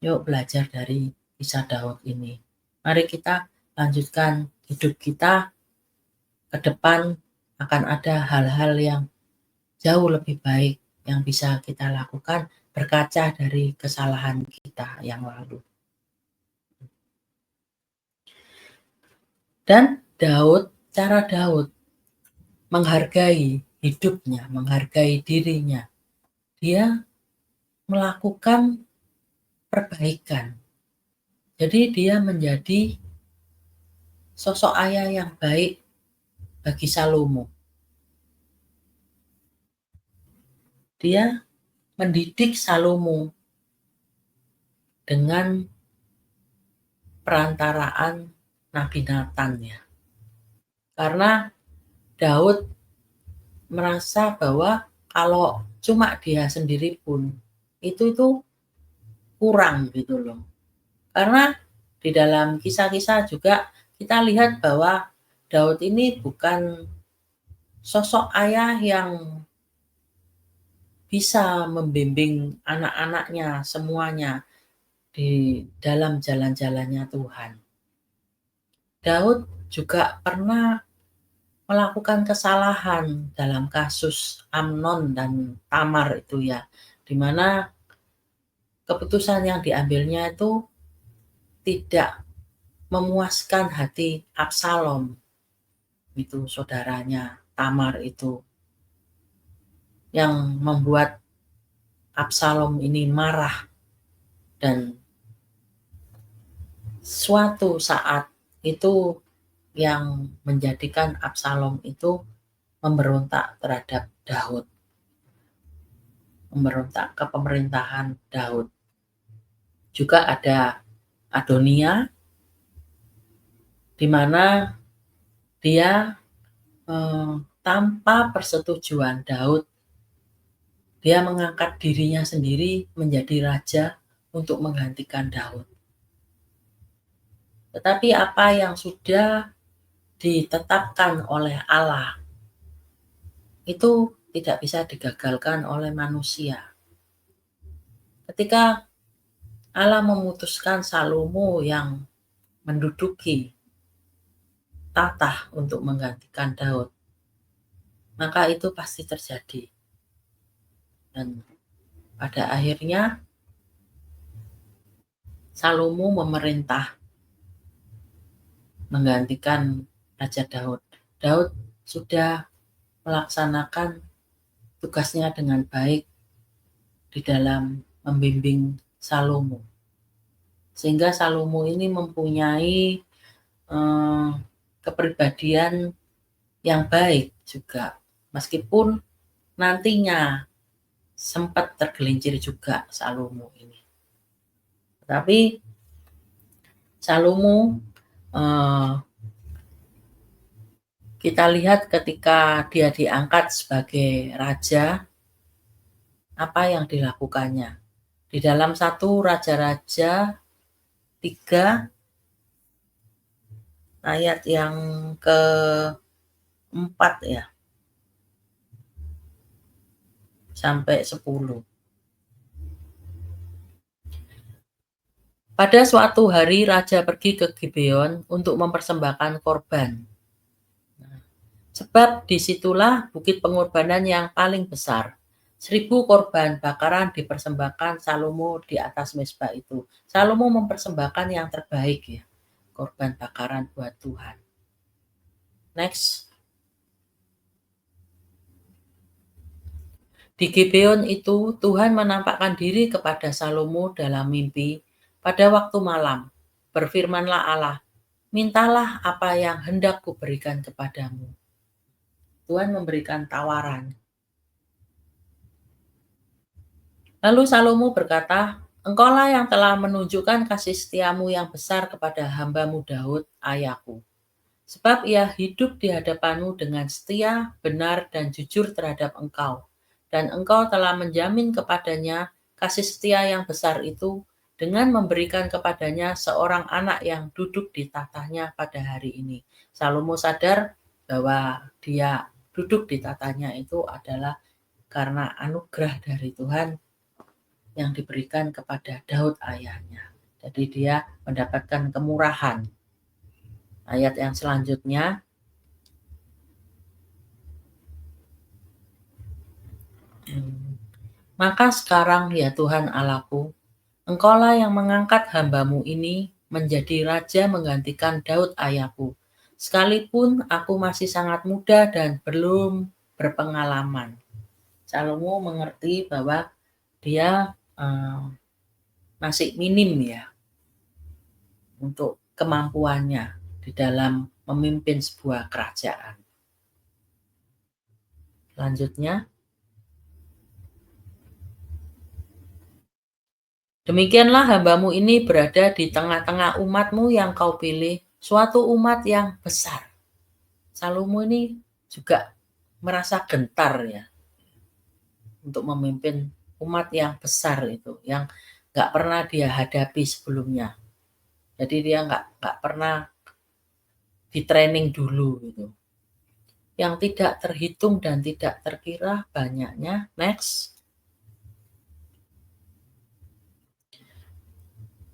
Yuk belajar dari kisah Daud ini. Mari kita lanjutkan hidup kita ke depan, akan ada hal-hal yang jauh lebih baik yang bisa kita lakukan berkaca dari kesalahan kita yang lalu. Dan cara Daud menghargai hidupnya, menghargai dirinya. Dia melakukan perbaikan. Jadi dia menjadi sosok ayah yang baik bagi Salomo. Dia mendidik Salomo dengan perantaraan Nabi Nathan ya. Karena Daud merasa bahwa kalau cuma dia sendiri pun itu kurang gitu loh. Karena di dalam kisah-kisah juga kita lihat bahwa Daud ini bukan sosok ayah yang bisa membimbing anak-anaknya semuanya di dalam jalan-jalannya Tuhan. Daud juga pernah melakukan kesalahan dalam kasus Amnon dan Tamar itu ya, di mana keputusan yang diambilnya itu tidak memuaskan hati Absalom, itu saudaranya Tamar itu, yang membuat Absalom ini marah. Dan suatu saat itu yang menjadikan Absalom itu memberontak terhadap Daud, memberontak ke pemerintahan Daud. Juga ada Adonia, di mana dia tanpa persetujuan Daud, dia mengangkat dirinya sendiri menjadi raja untuk menggantikan Daud. Tetapi apa yang sudah ditetapkan oleh Allah itu tidak bisa digagalkan oleh manusia. Ketika Allah memutuskan Salomo yang menduduki tahta untuk menggantikan Daud, maka itu pasti terjadi. Dan pada akhirnya Salomo memerintah menggantikan Raja Daud. Daud sudah melaksanakan tugasnya dengan baik di dalam membimbing Salomo. Sehingga Salomo ini mempunyai kepribadian yang baik juga. Meskipun nantinya sempat tergelincir juga Salomo ini. Tapi Salomo kita lihat ketika dia diangkat sebagai raja, apa yang dilakukannya. Di dalam 1 Raja-Raja 3 ayat yang ke-4 ya, sampai 10. Pada suatu hari raja pergi ke Gibeon untuk mempersembahkan korban. Sebab disitulah bukit pengorbanan yang paling besar. 1000 korban bakaran dipersembahkan Salomo di atas mezbah itu. Salomo mempersembahkan yang terbaik ya, korban bakaran buat Tuhan. Next. Di Gibeon itu Tuhan menampakkan diri kepada Salomo dalam mimpi pada waktu malam. Berfirmanlah Allah, mintalah apa yang hendak kuberikan kepadamu. Tuhan memberikan tawaran. Lalu Salomo berkata, engkaulah yang telah menunjukkan kasih setiamu yang besar kepada hambamu Daud, ayahku. Sebab ia hidup di hadapanmu dengan setia, benar, dan jujur terhadap engkau. Dan engkau telah menjamin kepadanya kasih setia yang besar itu dengan memberikan kepadanya seorang anak yang duduk di tahtanya pada hari ini. Salomo sadar bahwa dia duduk di tahtanya itu adalah karena anugerah dari Tuhan yang diberikan kepada Daud ayahnya. Jadi dia mendapatkan kemurahan. Ayat yang selanjutnya, maka sekarang ya Tuhan Allahku, engkaulah yang mengangkat hambamu ini menjadi raja menggantikan Daud ayahku. Sekalipun aku masih sangat muda dan belum berpengalaman. Salomo mengerti bahwa dia masih minim ya untuk kemampuannya di dalam memimpin sebuah kerajaan. Selanjutnya, demikianlah hambamu ini berada di tengah-tengah umatmu yang kau pilih, suatu umat yang besar. Salomo ini juga merasa gentar ya untuk memimpin umat yang besar itu, yang nggak pernah dia hadapi sebelumnya. Jadi dia nggak pernah di training dulu gitu. Yang tidak terhitung dan tidak terkira banyaknya. Next.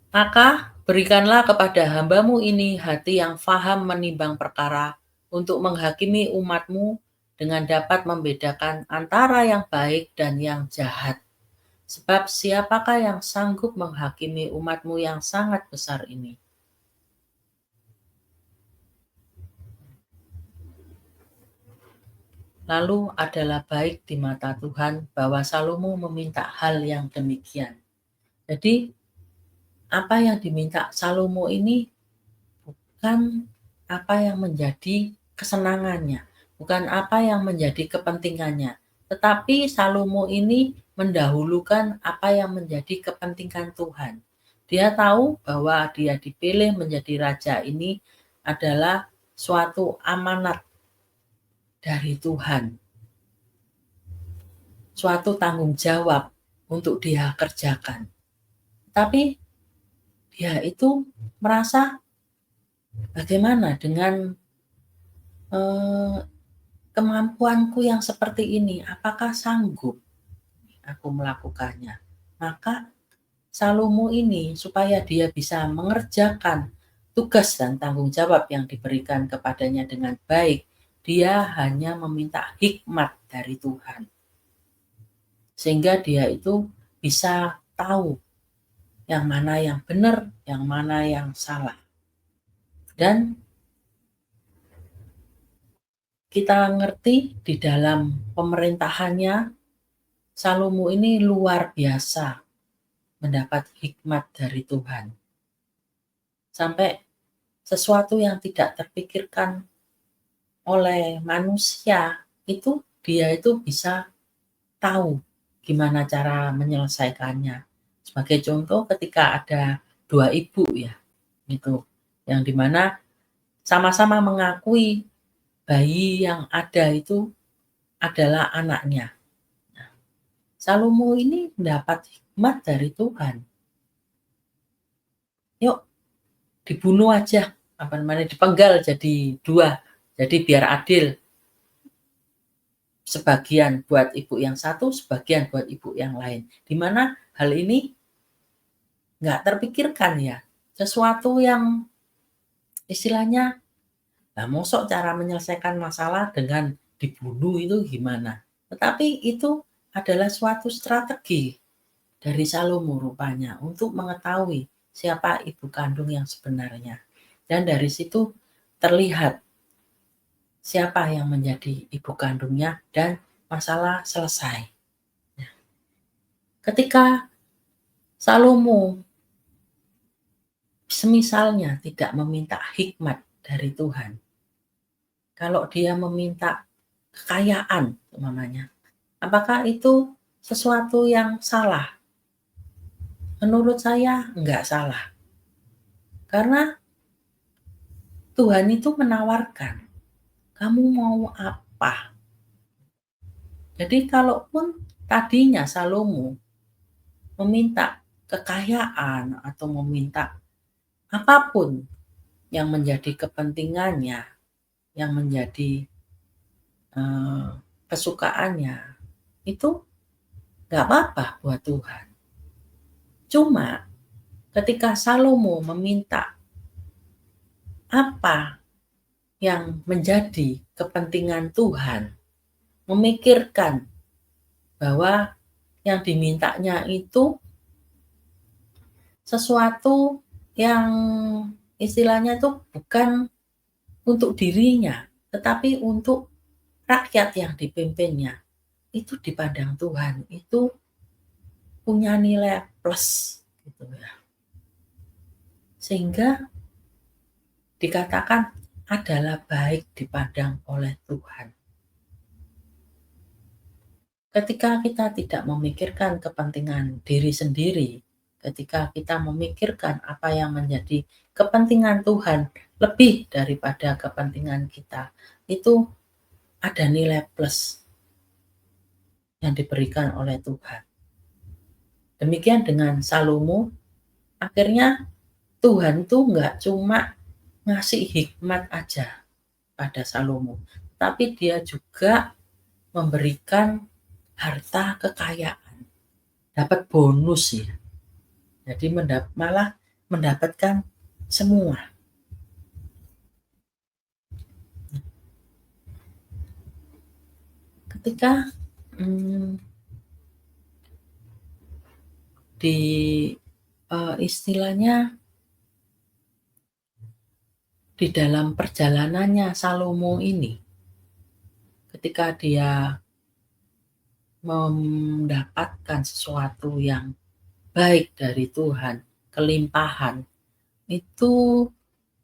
Maka berikanlah kepada hambamu ini hati yang faham menimbang perkara untuk menghakimi umatmu dengan dapat membedakan antara yang baik dan yang jahat. Sebab siapakah yang sanggup menghakimi umatmu yang sangat besar ini? Lalu adalah baik di mata Tuhan bahwa Salomo meminta hal yang demikian. Jadi apa yang diminta Salomo ini bukan apa yang menjadi kesenangannya, bukan apa yang menjadi kepentingannya. Tetapi Salomo ini mendahulukan apa yang menjadi kepentingan Tuhan. Dia tahu bahwa dia dipilih menjadi raja ini adalah suatu amanat dari Tuhan, suatu tanggung jawab untuk dia kerjakan. Tapi dia itu merasa bagaimana dengan kemampuanku yang seperti ini, apakah sanggup aku melakukannya? Maka Salomo ini supaya dia bisa mengerjakan tugas dan tanggung jawab yang diberikan kepadanya dengan baik, dia hanya meminta hikmat dari Tuhan. Sehingga dia itu bisa tahu yang mana yang benar, yang mana yang salah. Dan kita ngerti di dalam pemerintahannya, Salomo ini luar biasa mendapat hikmat dari Tuhan. Sampai sesuatu yang tidak terpikirkan oleh manusia, itu dia itu bisa tahu gimana cara menyelesaikannya. Sebagai contoh ketika ada dua ibu ya, gitu, yang dimana sama-sama mengakui bayi yang ada itu adalah anaknya. Nah, Salomo ini mendapat hikmat dari Tuhan. Yuk dibunuh aja, dipenggal jadi dua, jadi biar adil. Sebagian buat ibu yang satu, sebagian buat ibu yang lain. Dimana hal ini nggak terpikirkan ya. Sesuatu yang istilahnya, nah mosok cara menyelesaikan masalah dengan dibunuh itu gimana. Tetapi itu adalah suatu strategi dari Salomo rupanya untuk mengetahui siapa ibu kandung yang sebenarnya. Dan dari situ terlihat siapa yang menjadi ibu kandungnya dan masalah selesai. Ketika Salomo semisalnya tidak meminta hikmat dari Tuhan, kalau dia meminta kekayaan umpamanya, apakah itu sesuatu yang salah? Menurut saya enggak salah. Karena Tuhan itu menawarkan, kamu mau apa? Jadi kalaupun tadinya Salomo meminta kekayaan atau meminta apapun yang menjadi kepentingannya, yang menjadi kesukaannya, itu nggak apa-apa buat Tuhan. Cuma ketika Salomo meminta apa yang menjadi kepentingan Tuhan, memikirkan bahwa yang dimintanya itu sesuatu yang istilahnya itu bukan untuk dirinya, tetapi untuk rakyat yang dipimpinnya. Itu dipandang Tuhan, itu punya nilai plus gitu ya. Sehingga dikatakan adalah baik dipandang oleh Tuhan. Ketika kita tidak memikirkan kepentingan diri sendiri, ketika kita memikirkan apa yang menjadi kepentingan Tuhan lebih daripada kepentingan kita, itu ada nilai plus yang diberikan oleh Tuhan. Demikian dengan Salomo, akhirnya Tuhan tuh nggak cuma ngasih hikmat aja pada Salomo, tapi dia juga memberikan harta kekayaan, dapat bonus ya. Jadi malah mendapatkan semua. Ketika di istilahnya di dalam perjalanannya Salomo ini, ketika dia mendapatkan sesuatu yang baik dari Tuhan, kelimpahan, itu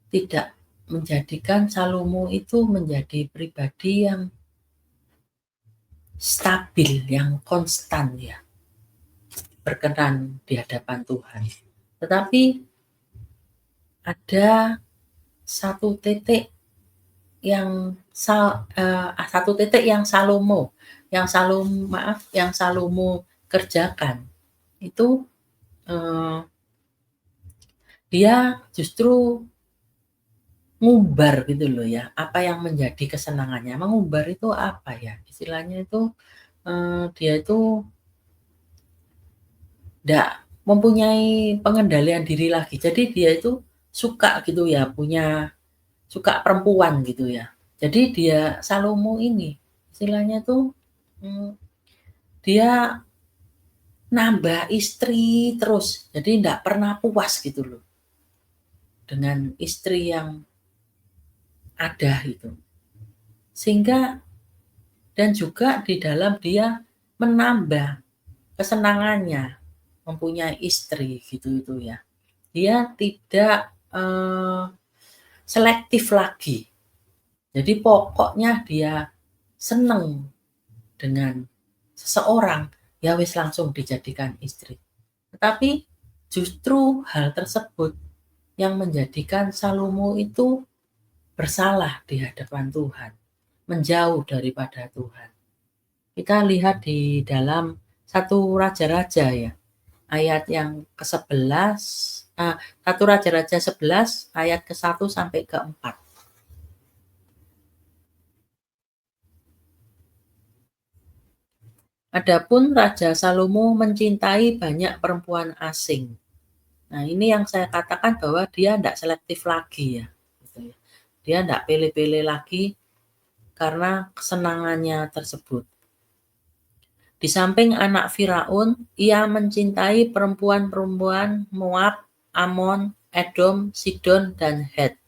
tidak menjadikan Salomo itu menjadi pribadi yang stabil, yang konstan ya, berkenan di hadapan Tuhan. Tetapi ada satu titik satu titik yang Salomo kerjakan itu, dia justru ngumbar gitu loh ya, apa yang menjadi kesenangannya. Mengumbar itu apa ya, istilahnya itu, dia itu nggak mempunyai pengendalian diri lagi. Jadi dia itu suka gitu ya, suka perempuan gitu ya. Jadi Salomo ini istilahnya tuh, dia nambah istri terus. Jadi nggak pernah puas gitu loh dengan istri yang ada itu. Sehingga dan juga di dalam dia menambah kesenangannya mempunyai istri gitu itu ya. Dia tidak selektif lagi. Jadi pokoknya dia seneng dengan seseorang, ya wis langsung dijadikan istri. Tetapi justru hal tersebut yang menjadikan Salomo itu bersalah di hadapan Tuhan, menjauh daripada Tuhan. Kita lihat di dalam 1 Raja-Raja ya, ayat yang ke-11, 1 Raja-Raja 11 ayat ke-1 sampai ke-4. Adapun Raja Salomo mencintai banyak perempuan asing. Nah, ini yang saya katakan bahwa dia tidak selektif lagi ya. Dia tidak pilih-pilih lagi karena kesenangannya tersebut. Di samping anak Firaun, ia mencintai perempuan-perempuan Moab, Amon, Edom, Sidon, dan Het.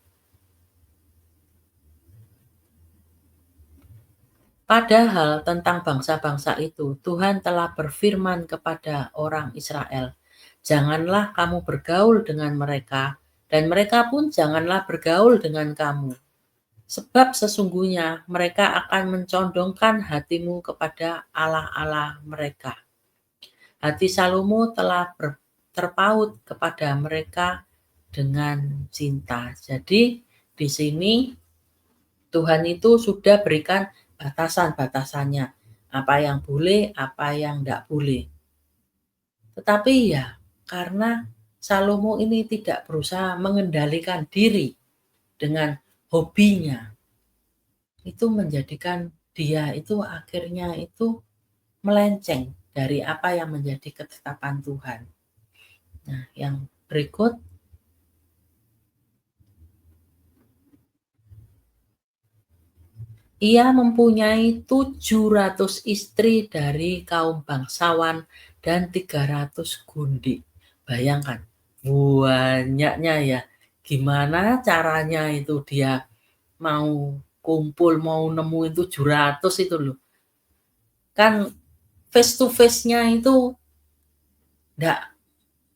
Padahal tentang bangsa-bangsa itu, Tuhan telah berfirman kepada orang Israel, "Janganlah kamu bergaul dengan mereka, dan mereka pun janganlah bergaul dengan kamu. Sebab sesungguhnya mereka akan mencondongkan hatimu kepada allah-allah mereka." Hati Salomo telah terpaut kepada mereka dengan cinta. Jadi di sini Tuhan itu sudah berikan batasan-batasannya. Apa yang boleh, apa yang tidak boleh. Tetapi ya karena Salomo ini tidak berusaha mengendalikan diri dengan hobinya, itu menjadikan dia itu akhirnya itu melenceng dari apa yang menjadi ketetapan Tuhan. Nah, yang berikut, ia mempunyai 700 istri dari kaum bangsawan dan 300 gundik. Bayangkan, banyaknya ya. Gimana caranya itu dia mau kumpul, mau nemuin 700 itu loh. Kan face to face-nya itu enggak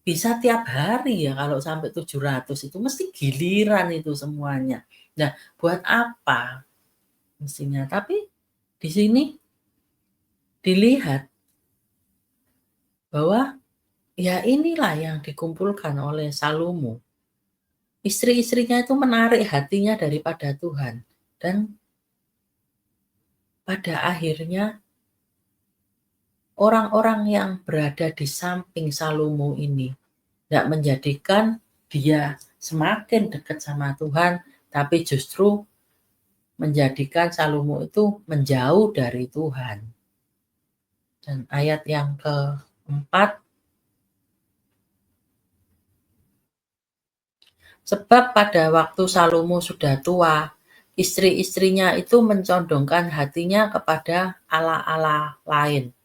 bisa tiap hari ya kalau sampai 700 itu mesti giliran itu semuanya. Nah, buat apa mestinya? Tapi di sini dilihat bahwa ya inilah yang dikumpulkan oleh Salomo. Istri-istrinya itu menarik hatinya daripada Tuhan. Dan pada akhirnya orang-orang yang berada di samping Salomo ini tidak menjadikan dia semakin dekat sama Tuhan, tapi justru menjadikan Salomo itu menjauh dari Tuhan. Dan ayat yang keempat, sebab pada waktu Salomo sudah tua, istri-istrinya itu mencondongkan hatinya kepada allah-allah lain,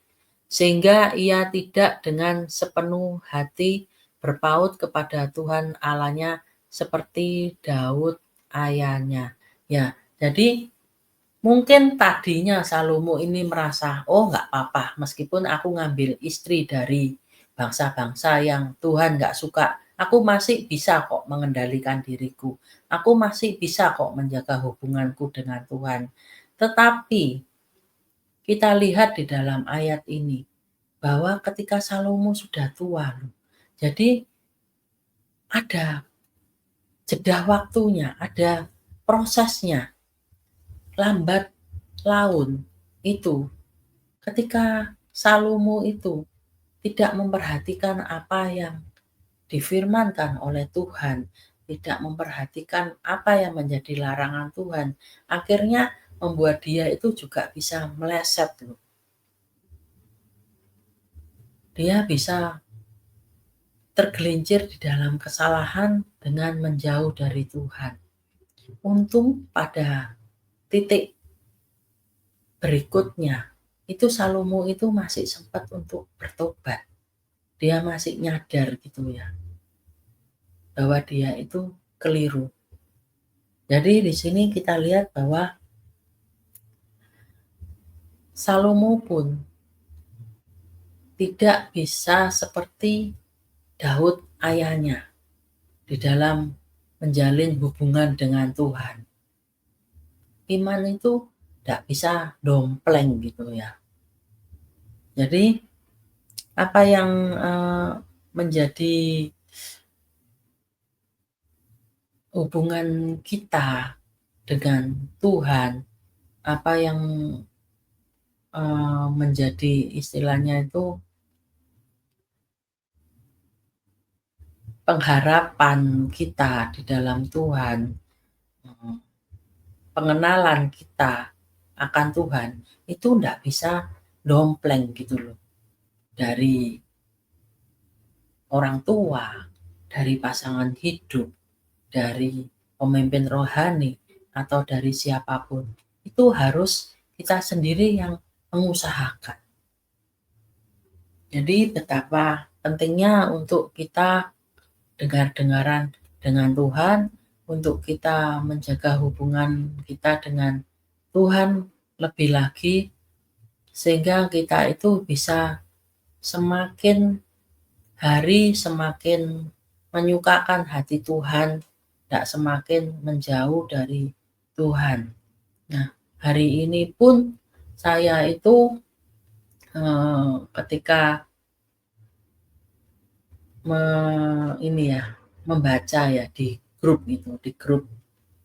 sehingga ia tidak dengan sepenuh hati berpaut kepada Tuhan Allahnya seperti Daud ayahnya. Ya, jadi mungkin tadinya Salomo ini merasa, oh nggak apa-apa, meskipun aku ngambil istri dari bangsa-bangsa yang Tuhan nggak suka, Aku masih bisa kok mengendalikan diriku. Aku masih bisa kok menjaga hubunganku dengan Tuhan. Tetapi kita lihat di dalam ayat ini bahwa ketika Salomo sudah tua loh, jadi ada jeda waktunya, ada prosesnya, lambat laun itu. Ketika Salomo itu tidak memperhatikan apa yang difirmankan oleh Tuhan, tidak memperhatikan apa yang menjadi larangan Tuhan, akhirnya membuat dia itu juga bisa meleset loh. Dia bisa tergelincir di dalam kesalahan dengan menjauh dari Tuhan. Untung pada titik berikutnya, itu Salomo itu masih sempat untuk bertobat. Dia masih nyadar gitu ya, bahwa dia itu keliru. Jadi di sini kita lihat bahwa Salomo pun tidak bisa seperti Daud ayahnya di dalam menjalin hubungan dengan Tuhan. Iman itu tidak bisa dompleng gitu ya. Jadi apa yang menjadi hubungan kita dengan Tuhan, apa yang menjadi istilahnya itu pengharapan kita di dalam Tuhan, pengenalan kita akan Tuhan, itu ndak bisa dompleng gitu loh. Dari orang tua, dari pasangan hidup, dari pemimpin rohani, atau dari siapapun. Itu harus kita sendiri yang mengusahakan. Jadi betapa pentingnya untuk kita dengar-dengaran dengan Tuhan, untuk kita menjaga hubungan kita dengan Tuhan lebih lagi, sehingga kita itu bisa semakin hari semakin menyukakan hati Tuhan, tidak semakin menjauh dari Tuhan. Nah, hari ini pun saya itu ketika membaca ya di grup gitu, di grup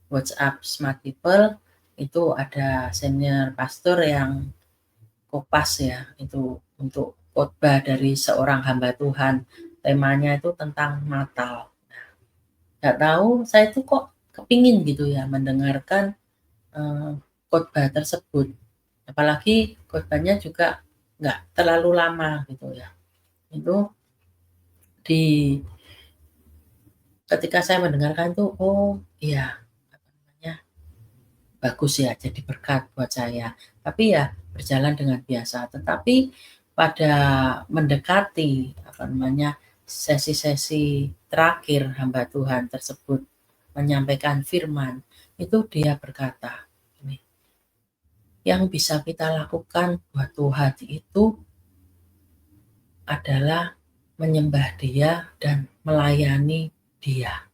WhatsApp Smart People itu ada senior pastor yang kopas ya, itu untuk khotbah dari seorang hamba Tuhan. Temanya itu tentang Natal. Nggak tahu, saya tuh kok kepingin gitu ya mendengarkan khotbah tersebut. Apalagi khotbahnya juga nggak terlalu lama gitu ya. Itu di ketika saya mendengarkan tuh, oh iya, namanya bagus ya, jadi berkat buat saya. Tapi ya berjalan dengan biasa. Tetapi pada mendekati sesi-sesi terakhir hamba Tuhan tersebut menyampaikan firman, itu dia berkata, ini, yang bisa kita lakukan buat Tuhan itu adalah menyembah Dia dan melayani Dia.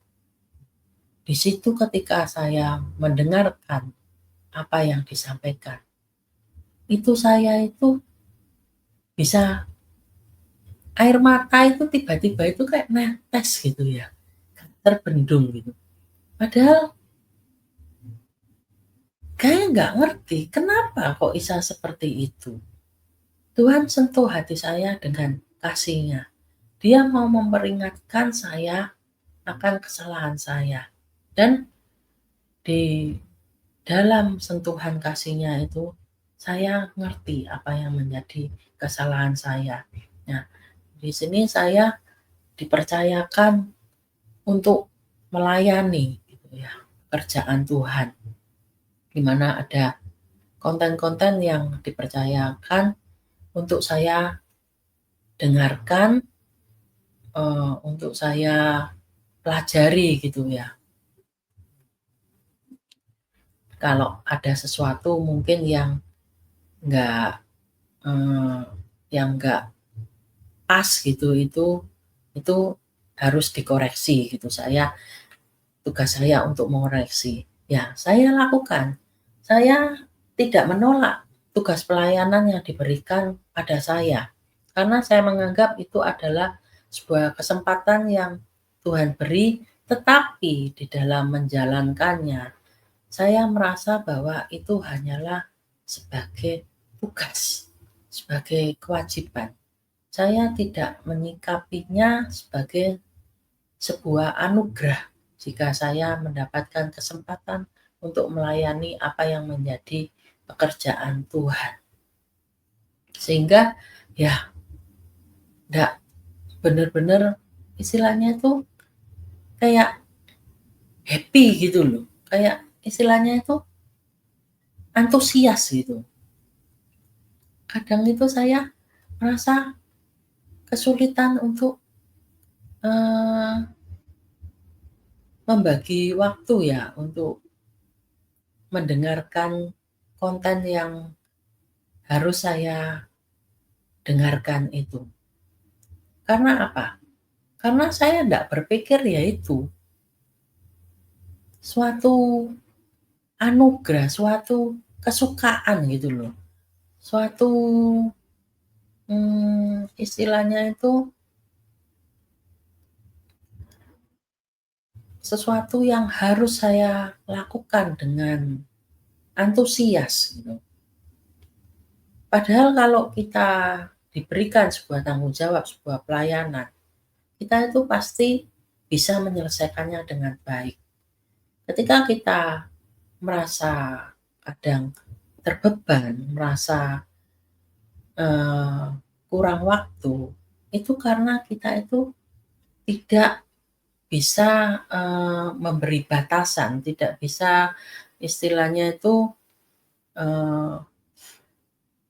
Di situ ketika saya mendengarkan apa yang disampaikan, itu saya itu bisa air mata itu tiba-tiba itu kayak netes gitu ya, terbendung gitu. Padahal kayak nggak ngerti kenapa kok bisa seperti itu. Tuhan sentuh hati saya dengan kasih-Nya. Dia mau memperingatkan saya akan kesalahan saya. Dan di dalam sentuhan kasih-Nya itu, saya ngerti apa yang menjadi kesalahan saya. Nah, di sini saya dipercayakan untuk melayani gitu ya, pekerjaan Tuhan. Di mana ada konten-konten yang dipercayakan untuk saya dengarkan, untuk saya pelajari gitu ya. Kalau ada sesuatu mungkin nggak yang nggak pas gitu, itu harus dikoreksi gitu. Tugas saya untuk mengoreksi. Ya, saya lakukan. Saya tidak menolak tugas pelayanan yang diberikan pada saya, karena saya menganggap itu adalah sebuah kesempatan yang Tuhan beri, tetapi di dalam menjalankannya, saya merasa bahwa itu hanyalah sebagai tugas, sebagai kewajiban. Saya tidak menyikapinya sebagai sebuah anugerah jika saya mendapatkan kesempatan untuk melayani apa yang menjadi pekerjaan Tuhan. Sehingga ya enggak bener-bener istilahnya itu kayak happy gitu loh. Kayak istilahnya itu antusias gitu. Kadang itu saya merasa kesulitan untuk membagi waktu ya untuk mendengarkan konten yang harus saya dengarkan itu. Karena apa? Karena saya enggak berpikir ya itu suatu anugerah, suatu kesukaan gitu loh. Suatu, istilahnya itu sesuatu yang harus saya lakukan dengan antusias gitu. Padahal kalau kita diberikan sebuah tanggung jawab, sebuah pelayanan, kita itu pasti bisa menyelesaikannya dengan baik. Ketika kita merasa kadang terbeban, merasa kurang waktu, itu karena kita itu tidak bisa memberi batasan, tidak bisa istilahnya itu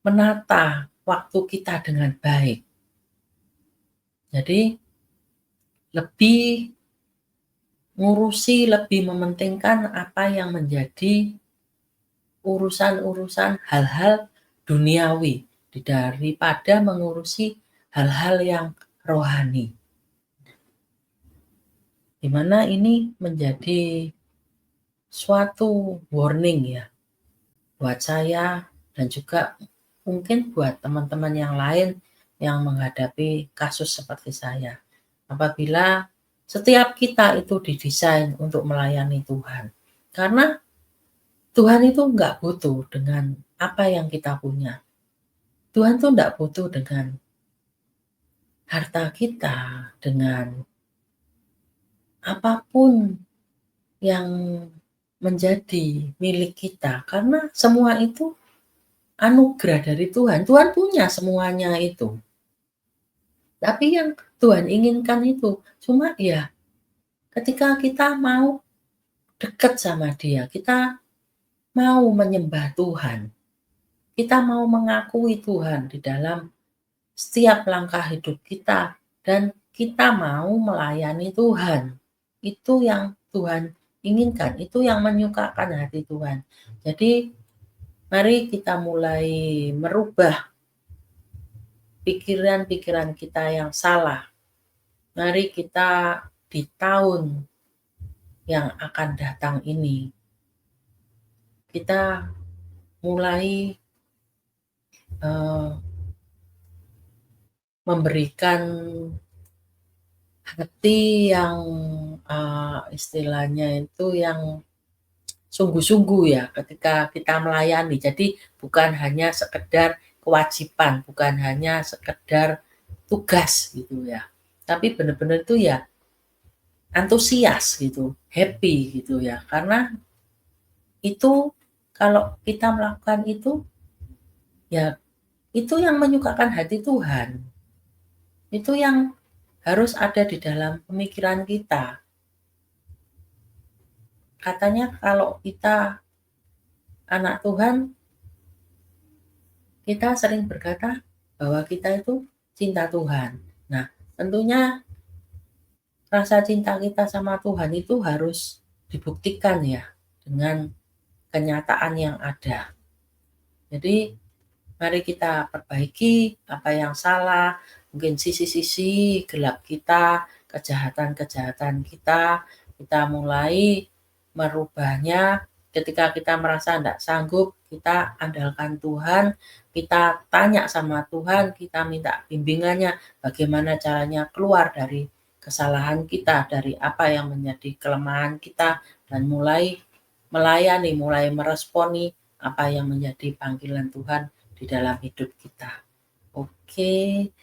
menata waktu kita dengan baik. Jadi lebih lebih mementingkan apa yang menjadi urusan-urusan hal-hal duniawi daripada mengurusi hal-hal yang rohani. Di mana ini menjadi suatu warning ya buat saya dan juga mungkin buat teman-teman yang lain yang menghadapi kasus seperti saya. Apabila setiap kita itu didesain untuk melayani Tuhan. Karena Tuhan itu enggak butuh dengan apa yang kita punya. Tuhan tuh enggak butuh dengan harta kita, dengan apapun yang menjadi milik kita. Karena semua itu anugerah dari Tuhan. Tuhan punya semuanya itu. Tapi yang Tuhan inginkan itu cuma ya ketika kita mau dekat sama Dia, kita mau menyembah Tuhan, kita mau mengakui Tuhan di dalam setiap langkah hidup kita, dan kita mau melayani Tuhan. Itu yang Tuhan inginkan, itu yang menyukakan hati Tuhan. Jadi mari kita mulai merubah pikiran-pikiran kita yang salah. Mari kita di tahun yang akan datang ini, kita mulai memberikan hati yang istilahnya itu yang sungguh-sungguh ya ketika kita melayani. Jadi bukan hanya sekedar kewajiban, bukan hanya sekedar tugas gitu ya. Tapi benar-benar itu ya antusias gitu, happy gitu ya. Karena itu kalau kita melakukan itu ya itu yang menyukakan hati Tuhan. Itu yang harus ada di dalam pemikiran kita. Katanya kalau kita anak Tuhan, kita sering berkata bahwa kita itu cinta Tuhan. Nah, tentunya rasa cinta kita sama Tuhan itu harus dibuktikan ya dengan kenyataan yang ada. Jadi mari kita perbaiki apa yang salah, mungkin sisi-sisi gelap kita, kejahatan-kejahatan kita mulai merubahnya. Ketika kita merasa tidak sanggup, kita andalkan Tuhan, kita tanya sama Tuhan, kita minta bimbingannya, bagaimana caranya keluar dari kesalahan kita, dari apa yang menjadi kelemahan kita, dan mulai melayani, mulai meresponi apa yang menjadi panggilan Tuhan di dalam hidup kita. Oke,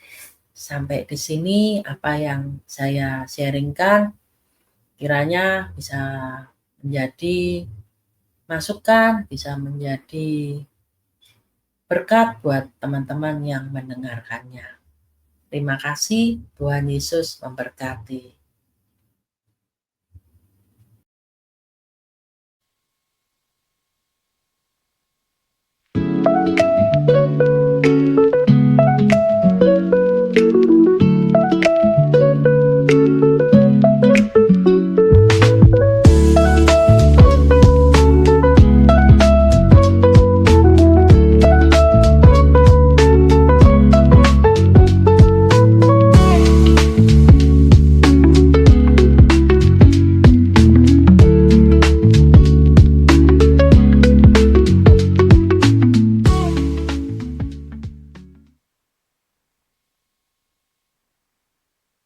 sampai di sini apa yang saya sharingkan kiranya bisa menjadi masukan, bisa menjadi berkat buat teman-teman yang mendengarkannya. Terima kasih, Tuhan Yesus memberkati.